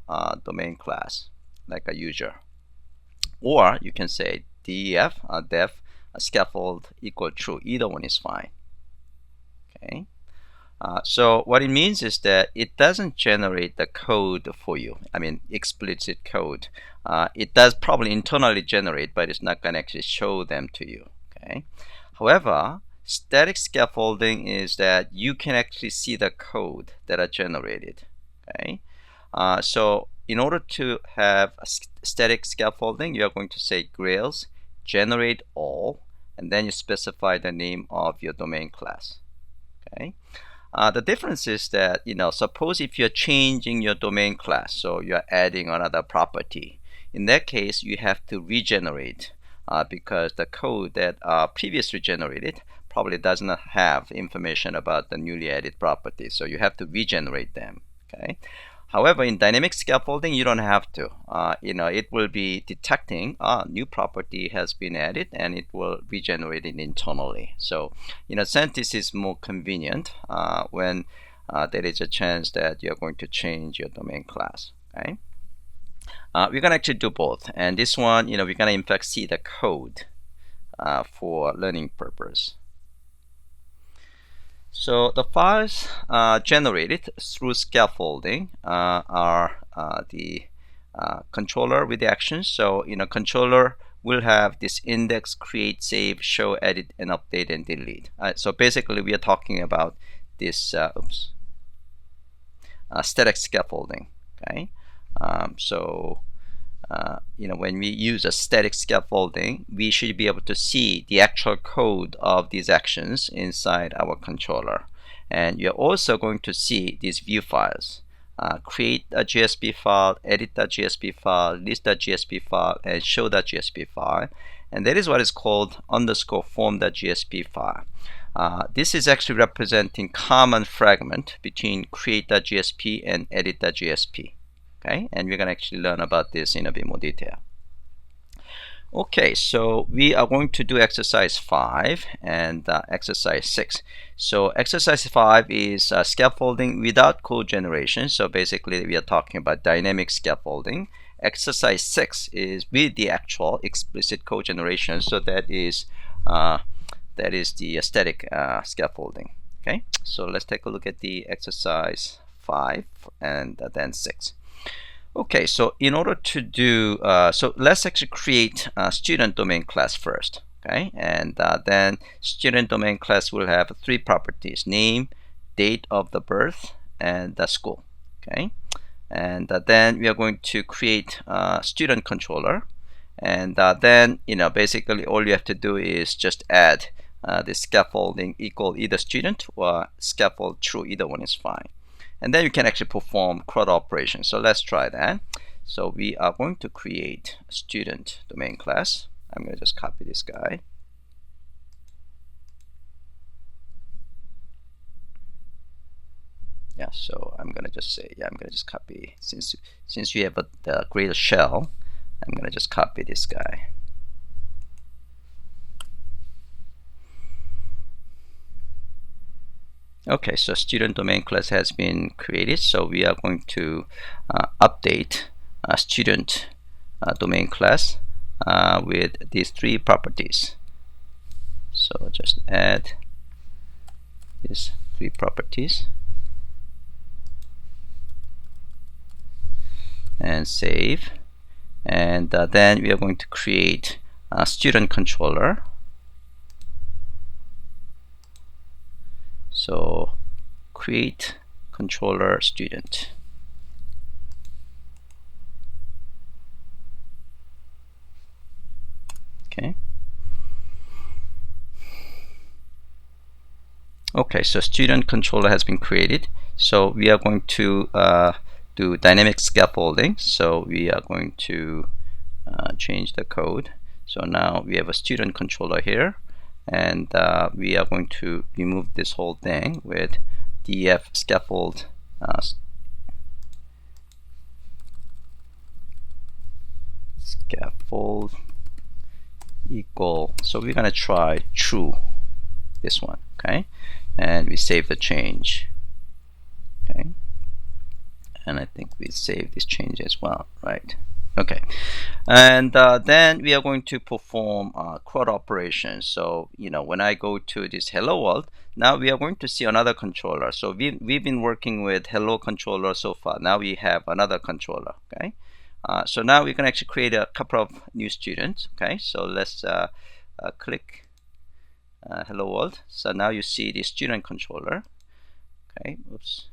domain class like a user, or you can say def scaffold equal true. Either one is fine. Okay. So what it means is that it doesn't generate the code for you. I mean, explicit code. It does probably internally generate, but it's not going to actually show them to you. Okay. However, static scaffolding is that you can actually see the code that are generated. Okay. So in order to have a static scaffolding, you are going to say Grails generate all, and then you specify the name of your domain class. Okay. The difference is that, suppose if you're changing your domain class, so you're adding another property, in that case you have to regenerate because the code that previously generated probably does not have information about the newly added properties, so you have to regenerate them. Okay. However, in dynamic scaffolding, you don't have to. It will be detecting new property has been added, and it will regenerate it internally. So, in a sense, this is more convenient when there is a chance that you're going to change your domain class. Okay, we're gonna actually do both, and this one, we're gonna in fact see the code for learning purpose. So the files generated through scaffolding are the controller with the actions. So controller will have this index, create, save, show, edit, and update and delete. So basically we are talking about this static scaffolding. Okay, when we use a static scaffolding, we should be able to see the actual code of these actions inside our controller. And you're also going to see these view files. Create a GSP file, edit a GSP file, list a GSP file, and show the GSP file. And that is what is called _form.gsp file. This is actually representing common fragment between create.gsp and edit.gsp. Okay, and we're going to actually learn about this in a bit more detail. Okay, so we are going to do exercise 5 and exercise 6. So exercise 5 is scaffolding without code generation. So basically we are talking about dynamic scaffolding. Exercise 6 is with the actual explicit code generation. So that is the static scaffolding. Okay, so let's take a look at the exercise 5 and then 6. Okay, so in order to do, so let's actually create a student domain class first. Okay, and then student domain class will have 3 properties: name, date of the birth, and the school. Okay, and then we are going to create a student controller, and then basically all you have to do is just add the scaffolding equal either student or scaffold true. Either one is fine. And then you can actually perform CRUD operations. So let's try that. So we are going to create a student domain class. I'm going to just copy this guy. Yeah, so I'm going to just say, I'm going to just copy, since you have the Grails shell, I'm going to just copy this guy. Okay, so student domain class has been created, so we are going to update student domain class with these 3 properties. So just add these 3 properties and save, and then we are going to create a student controller. So create controller student. Okay. Okay, so student controller has been created. So we are going to do dynamic scaffolding. So we are going to change the code. So now we have a student controller here. And we are going to remove this whole thing with def scaffold scaffold equal. So we're going to try true, this one. Okay, and we save the change. Okay, and I think we save this change as well, right? Okay, and then we are going to perform CRUD operations. So when I go to this hello world, now we are going to see another controller. So we've been working with hello controller so far. Now we have another controller. Okay, so now we can actually create a couple of new students. Okay, so let's click hello world. So now you see the student controller. Okay, oops.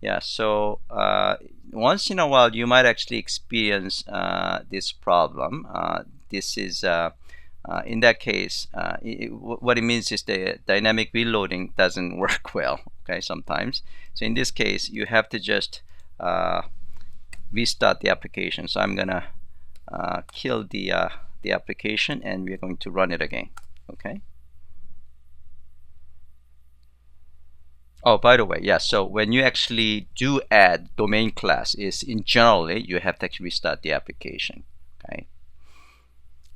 Yeah, so once in a while you might actually experience this problem. This is in that case, what it means is the dynamic reloading doesn't work well, okay, sometimes. So in this case, you have to just restart the application. So I'm gonna kill the application, and we're going to run it again, okay? Oh, by the way, yeah, so when you actually do add domain class, is in generally you have to actually restart the application, okay?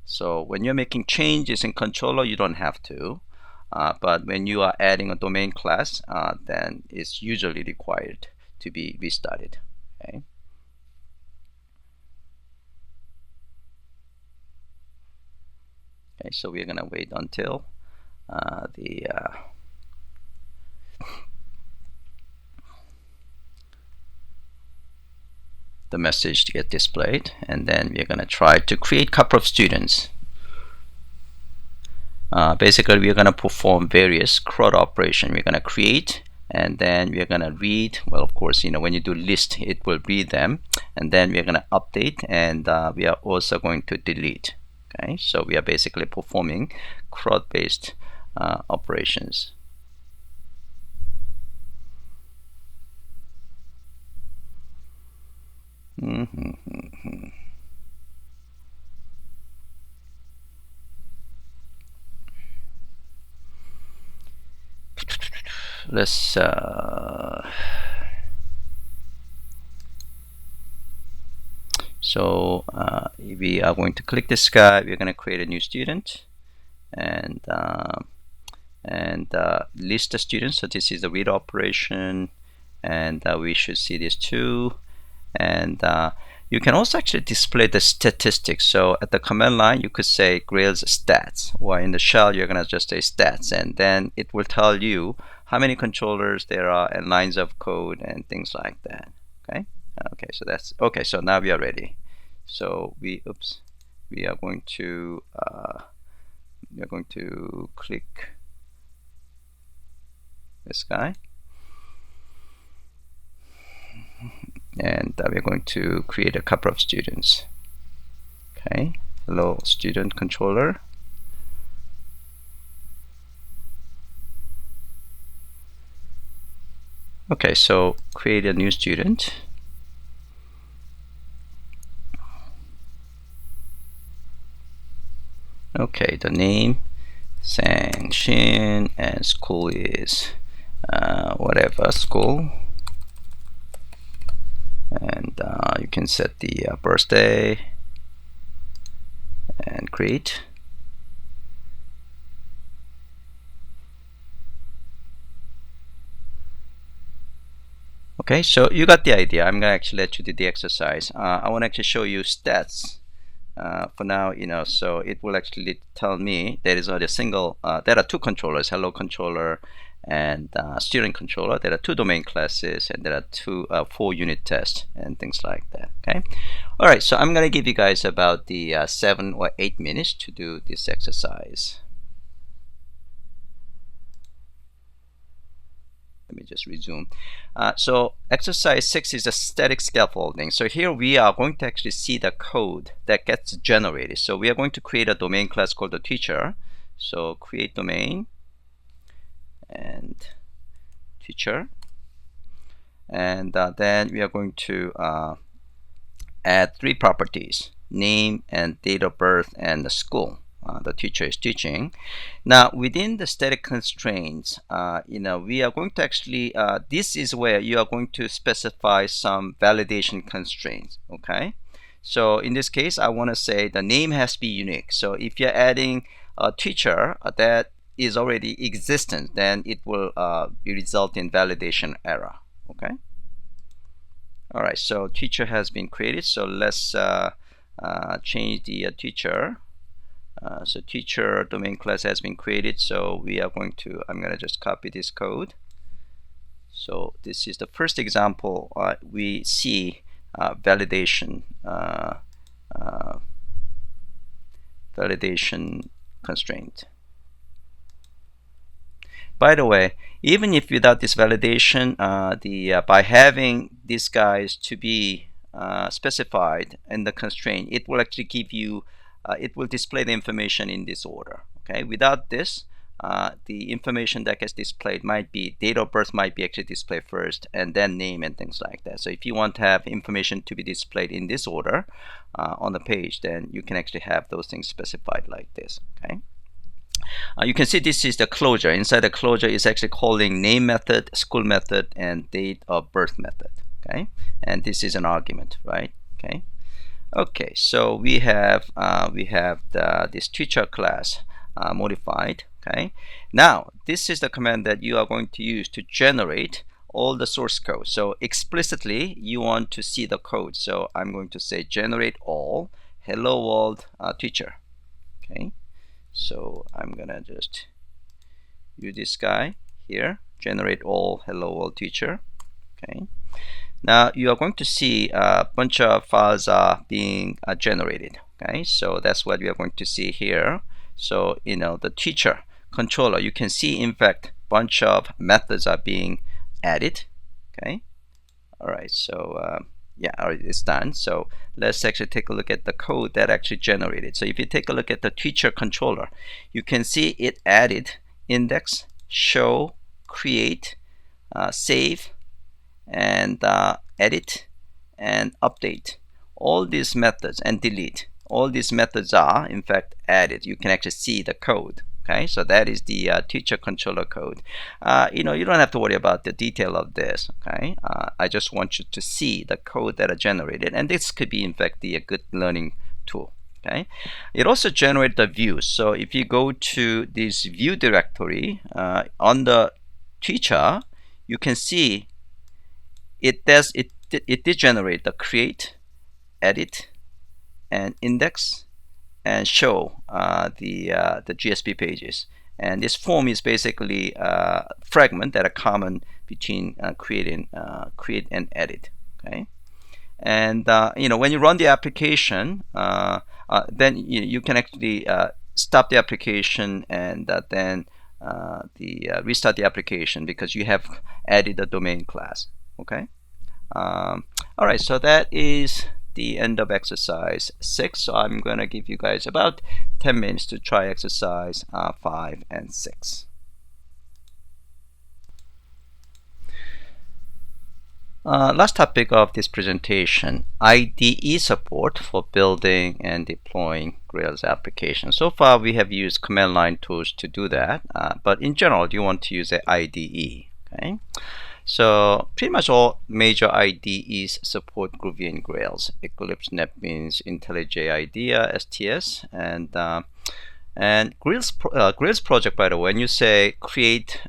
So when you're making changes in controller, you don't have to, but when you are adding a domain class, then it's usually required to be restarted, okay? Okay, so we're gonna wait until the message to get displayed, and then we're going to try to create a couple of students. Basically, we're going to perform various CRUD operation. We're going to create, and then we're going to read. Well, of course, you know, when you do list, it will read them, and then we're going to update, and we are also going to delete. Okay, so we are basically performing CRUD-based operations. Let's so we are going to click this guy. We're going to create a new student, and list the students. So this is the read operation, and we should see this too. And you can also actually display the statistics. So at the command line, you could say Grails stats, or in the shell, you're going to just say stats, and then it will tell you how many controllers there are and lines of code and things like that. Okay. Okay. So that's okay. So now we are ready. So we are going to click this guy, and we're going to create a couple of students. Okay, hello student controller. Okay, so create a new student. Okay, the name Sang Shin, and school is whatever school, and you can set the birthday and create. Okay, so you got the idea. I'm gonna actually let you do the exercise. I want to actually show you stats for now, you know, so it will actually tell me there is only a single, there are two controllers, hello controller and student controller. There are two domain classes, and there are 4 unit tests and things like that. Okay, all right, so I'm gonna give you guys about the 7 or 8 minutes to do this exercise. Let me just resume. So exercise 6 is a static scaffolding. So here we are going to actually see the code that gets generated. So we are going to create a domain class called the teacher. So create domain and teacher, and then we are going to add 3 properties: name and date of birth and the school. The teacher is teaching. Now within the static constraints, you know, we are going to actually this is where you are going to specify some validation constraints. Okay, so in this case, I want to say the name has to be unique. So if you're adding a teacher that is already existent, then it will result in validation error. Okay, all right, so teacher has been created. So let's change the teacher. So teacher domain class has been created. So we are going to, I'm going to just copy this code. So this is the first example. We see validation constraint. By the way, even if without this validation, by having these guys to be specified in the constraint, it will actually give you, it will display the information in this order. Okay, without this, the information that gets displayed might be date of birth might be actually displayed first, and then name and things like that. So if you want to have information to be displayed in this order on the page, then you can actually have those things specified like this. Okay. You can see this is the closure. Inside the closure is actually calling name method, school method, and date of birth method. Okay, and this is an argument, right? Okay. Okay, so we have this teacher class modified. Okay, now this is the command that you are going to use to generate all the source code. So explicitly you want to see the code. So I'm going to say generate all hello world teacher. Okay, so I'm gonna just use this guy here, generate all hello world teacher. Okay, now you are going to see a bunch of files are being generated. Okay, so that's what we are going to see here. So the teacher controller, you can see in fact bunch of methods are being added. Okay, all right, so yeah, it's done. So let's actually take a look at the code that actually generated. So if you take a look at the teacher controller, you can see it added index, show, create, save, and edit and update. All these methods, and delete. All these methods are in fact added. You can actually see the code. Okay, so that is the teacher controller code. You don't have to worry about the detail of this. Okay, I just want you to see the code that are generated, and this could be in fact a good learning tool. Okay, it also generates the views. So if you go to this view directory on the teacher, you can see it did generate the create, edit, and index, and show the GSP pages. And this form is basically a fragment that are common between create and edit. Okay, and when you run the application, then you can actually stop the application and then restart the application because you have added the domain class. Okay. All right, so that is the end of exercise 6. So I'm going to give you guys about 10 minutes to try exercise 5 and 6. Last topic of this presentation, IDE support for building and deploying Grails applications. So far we have used command line tools to do that, but in general you want to use an IDE. Okay. So pretty much all major IDEs support Groovy and Grails: Eclipse, NetBeans, IntelliJ IDEA, STS, and Grails project. By the way, when you say create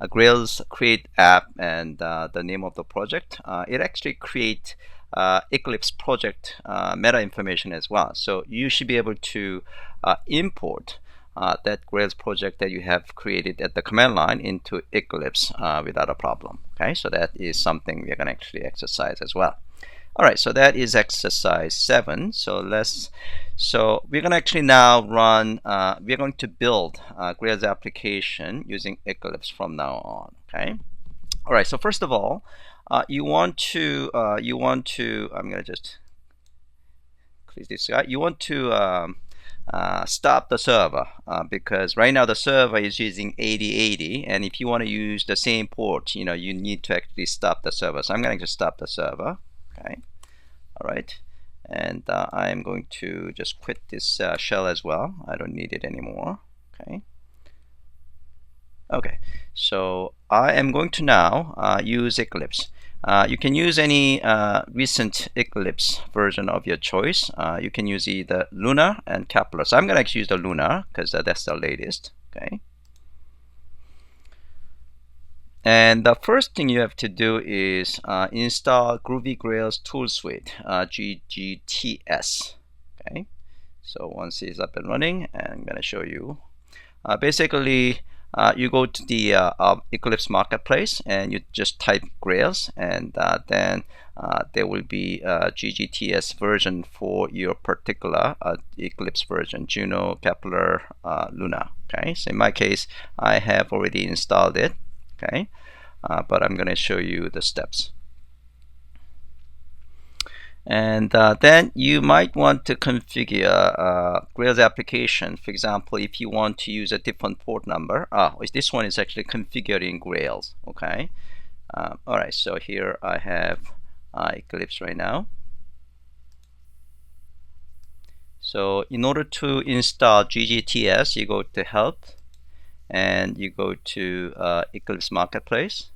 Grails create app and the name of the project, it actually create Eclipse project meta information as well. So you should be able to import that Grails project that you have created at the command line into Eclipse without a problem. Okay, so that is something we're going to actually exercise as well. All right, so that is exercise 7. So we're going to actually now run. We're going to build Grails application using Eclipse from now on. Okay. All right. So first of all, you want to. I'm going to just click this guy. You want to stop the server because right now the server is using 8080, and if you want to use the same port, you need to actually stop the server. So I'm going to stop the server. Okay, all right, and I'm going to just quit this shell as well. I don't need it anymore. Okay, so I am going to now use Eclipse. You can use any recent Eclipse version of your choice. You can use either Lunar and Kepler. So I'm going to actually use the Lunar because that's the latest. Okay. And the first thing you have to do is install Groovy Grails Tool Suite, GGTS. Okay. So once it's up and running, and I'm going to show you. Basically, you go to the Eclipse Marketplace and you just type Grails, and then there will be a GGTS version for your particular Eclipse version, Juno, Kepler, Luna. Okay, so in my case, I have already installed it. Okay, but I'm going to show you the steps. And then you might want to configure Grails application. For example, if you want to use a different port number, this one is actually configured in Grails. Okay. All right. So here I have Eclipse right now. So in order to install GGTS, you go to Help, and you go to Eclipse Marketplace,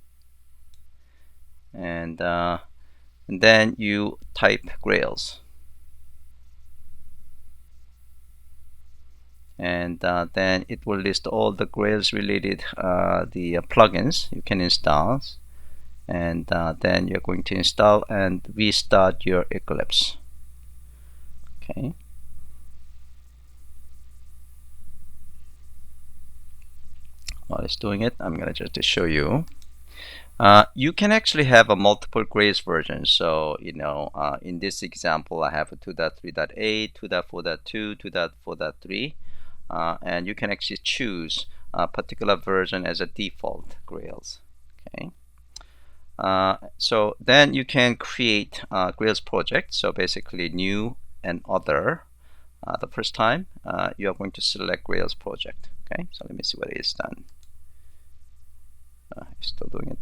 and then you type Grails. And then it will list all the Grails related the plugins you can install, and then you're going to install and restart your Eclipse. Okay. While it's doing it, I'm gonna just show you. You can actually have a multiple Grails versions. So in this example, I have a 2.3.8, 2.4.2, 2.4.3. And you can actually choose a particular version as a default Grails. Okay. So then you can create a Grails project. So basically new and other. The first time you are going to select Grails project. Okay. So let me see what it is done. Still doing it.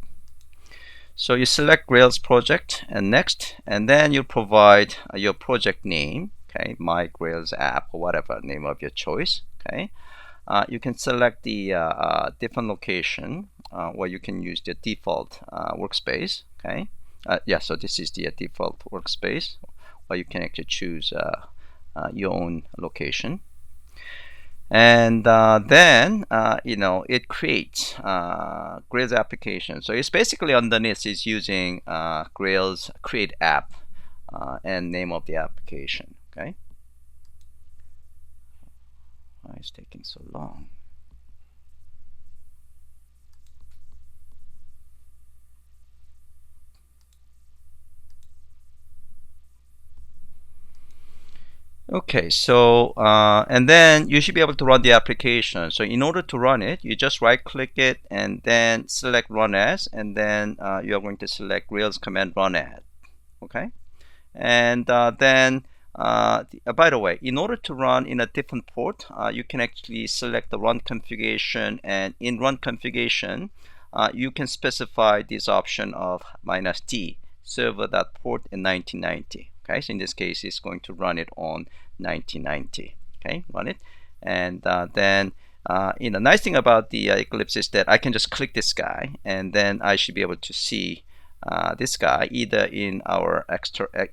So you select Grails project and next, and then you provide your project name. Okay, my Grails app or whatever name of your choice. Okay, you can select the different location where you can use the default workspace. Okay, yeah, so this is the default workspace where you can actually choose your own location. And then it creates Grails application. So it's basically underneath is using Grails create app and name of the application. Okay. Why is it taking so long? Okay, so and then you should be able to run the application. So in order to run it, you just right click it and then select run as, and then you're going to select Grails command run as. Okay, and then by the way, in order to run in a different port, you can actually select the run configuration, and in run configuration you can specify this option of -d server.port in 1990. Okay, so in this case, it's going to run it on 1990. Okay, run it, and then the nice thing about the Eclipse is that I can just click this guy, and then I should be able to see this guy either in our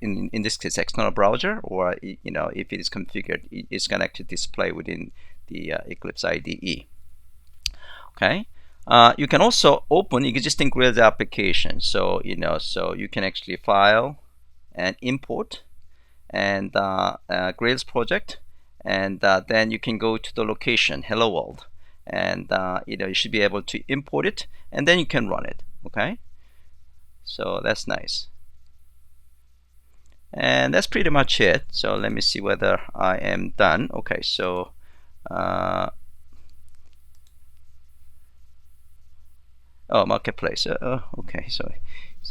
in this case external browser, or if it is configured, it's going to actually display within the Eclipse IDE. Okay. You can also open existing Grails application. So so you can actually file and import and Grails project, and then you can go to the location hello world, and you should be able to import it, and then you can run it. Okay, so that's nice, and that's pretty much it. So let me see whether I am done. Okay, so oh, marketplace. Okay, so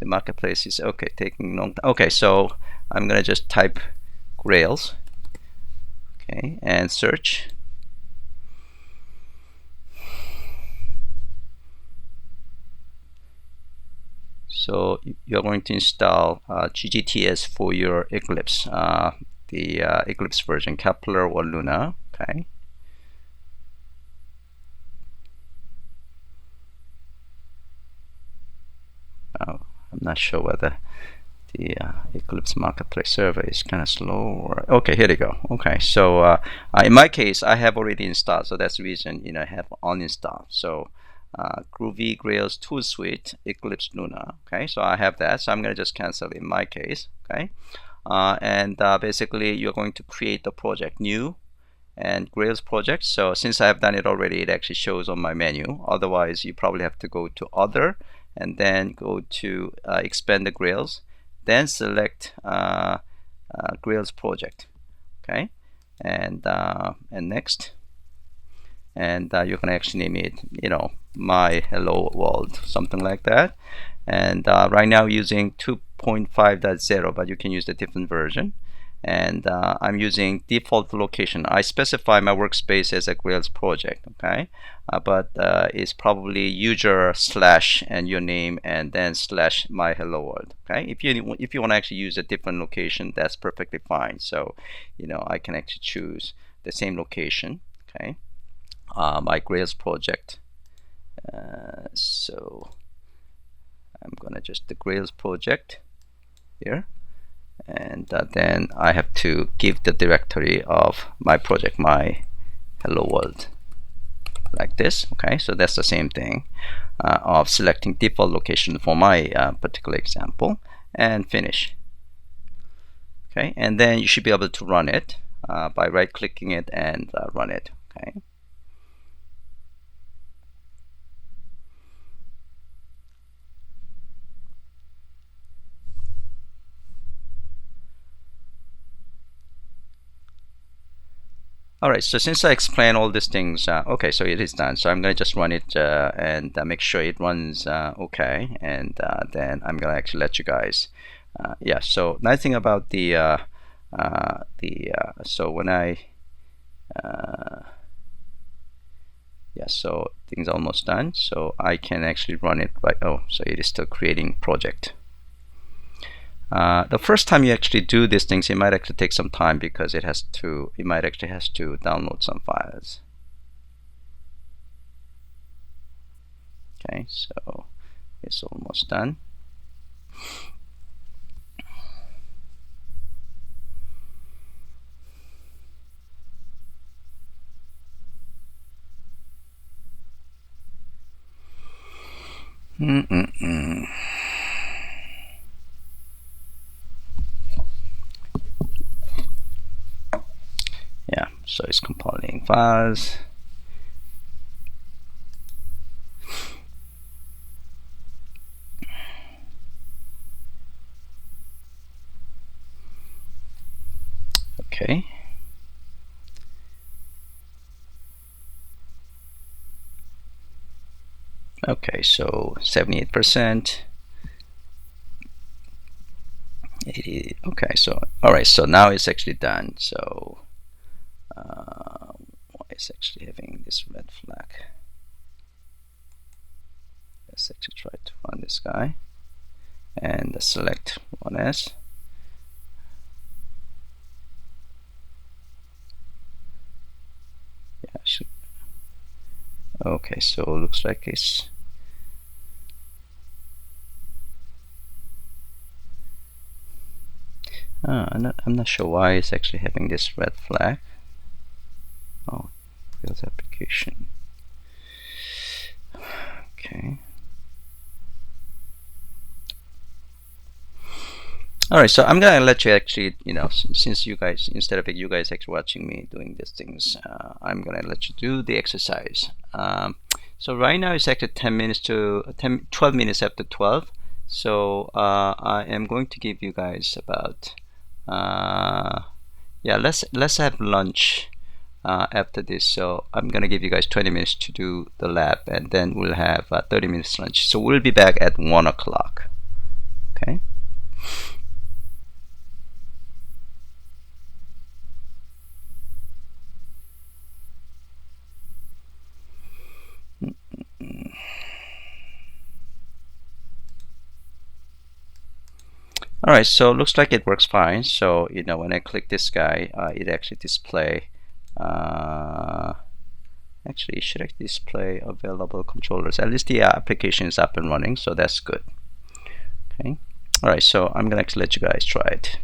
the marketplace is okay, taking long time. Okay, so I'm gonna just type Grails, okay, and search. So you're going to install GGTS for your Eclipse, the Eclipse version, Kepler or Luna. Okay. Oh, I'm not sure whether the Eclipse Marketplace server is kind of slow, or okay, here we go. Okay, so in my case, I have already installed, so that's the reason I have uninstalled. So Groovy, Grails, Tool Suite, Eclipse, Luna. Okay, so I have that, so I'm going to just cancel in my case. Okay, and basically you're going to create the project new and Grails project. So since I have done it already, it actually shows on my menu. Otherwise, you probably have to go to Other, and then go to Expand the Grails, then select Grails project. Okay, and next, and you can actually name it, my hello world, something like that. And right now using 2.5.0, but you can use the different version. And I'm using default location. I specify my workspace as a Grails project, okay? But it's probably user / and your name and then / my hello world, okay? If you want to actually use a different location, that's perfectly fine. So, I can actually choose the same location, okay? My Grails project. So I'm gonna just the Grails project here. And then I have to give the directory of my project, my hello world, like this. Okay, so that's the same thing of selecting default location for my particular example and finish. Okay, and then you should be able to run it by right-clicking it and run it. Okay. Alright, so since I explained all these things, okay, so it is done. So I'm going to just run it and make sure it runs okay, and then I'm going to actually let you guys. Yeah, so nice thing about so when I yeah, so things are almost done, so I can actually run it right. Oh, so it is still creating project. The first time you actually do these things, it might actually take some time because it might actually has to download some files. Okay, so it's almost done. Yeah, so it's compiling files. Okay. Okay, so 78%. 80. Okay, so alright, so now it's actually done. So why is actually having this red flag? Let's actually try to run this guy and select 1S. Yeah, okay, so it looks like it's I'm not sure why it's actually having this red flag. Oh, Grails application. Okay. Alright, so I'm gonna let you actually, since you guys, instead of you guys actually watching me doing these things, I'm gonna let you do the exercise. So right now it's actually 12 minutes after 12. So I am going to give you guys about, yeah, let's have lunch after this. So I'm gonna give you guys 20 minutes to do the lab, and then we'll have 30 minutes lunch. So we'll be back at 1 o'clock. Okay. Alright, so it looks like it works fine. So when I click this guy, it actually display actually it should actually display available controllers. At least the application is up and running, so that's good. Okay. Alright, so I'm gonna actually let you guys try it.